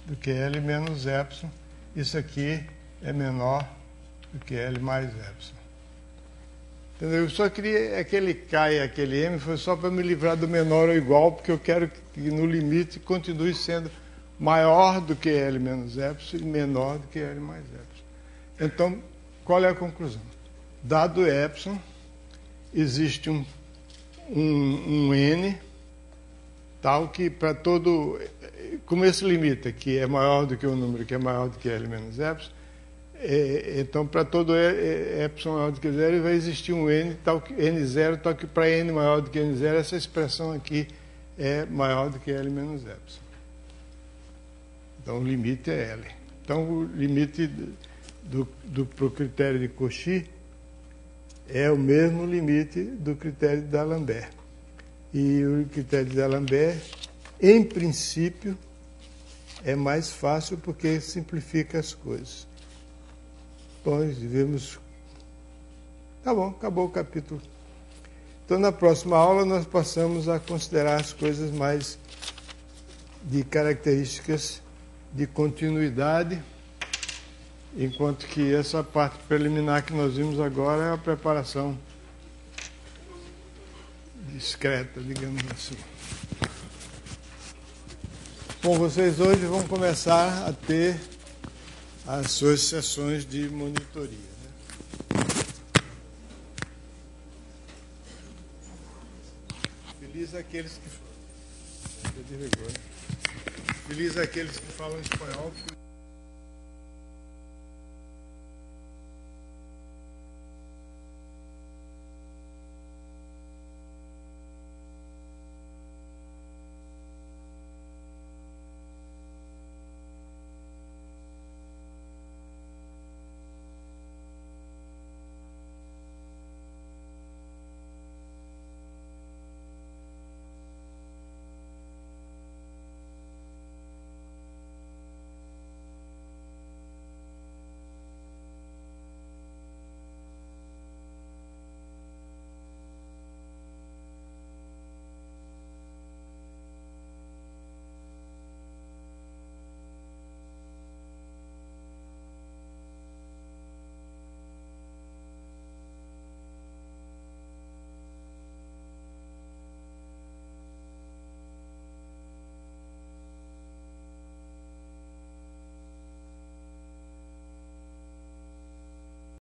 do que L menos epsilon. Isso aqui é menor do que L mais epsilon. Entendeu? Eu só queria aquele K e aquele M, foi só para me livrar do menor ou igual, porque eu quero que no limite continue sendo maior do que L menos epsilon e menor do que L mais epsilon. Então, qual é a conclusão? Dado epsilon, existe um N tal que para todo, como esse limite aqui é maior do que o número que é maior do que L menos epsilon, então para todo epsilon maior do que zero vai existir um n, tal que n0, tal que para n maior do que n0 essa expressão aqui é maior do que L menos epsilon. Então o limite é L. Então o limite para o critério de Cauchy é o mesmo limite do critério de D'Alembert. E o critério de D'Alembert, em princípio, é mais fácil porque simplifica as coisas. Bom, devemos... Tá bom, acabou o capítulo. Então, na próxima aula, nós passamos a considerar as coisas mais de características de continuidade, enquanto que essa parte preliminar que nós vimos agora é a preparação discreta, digamos assim. Bom, vocês hoje vão começar a ter as suas sessões de monitoria, né? Feliz aqueles que falam espanhol.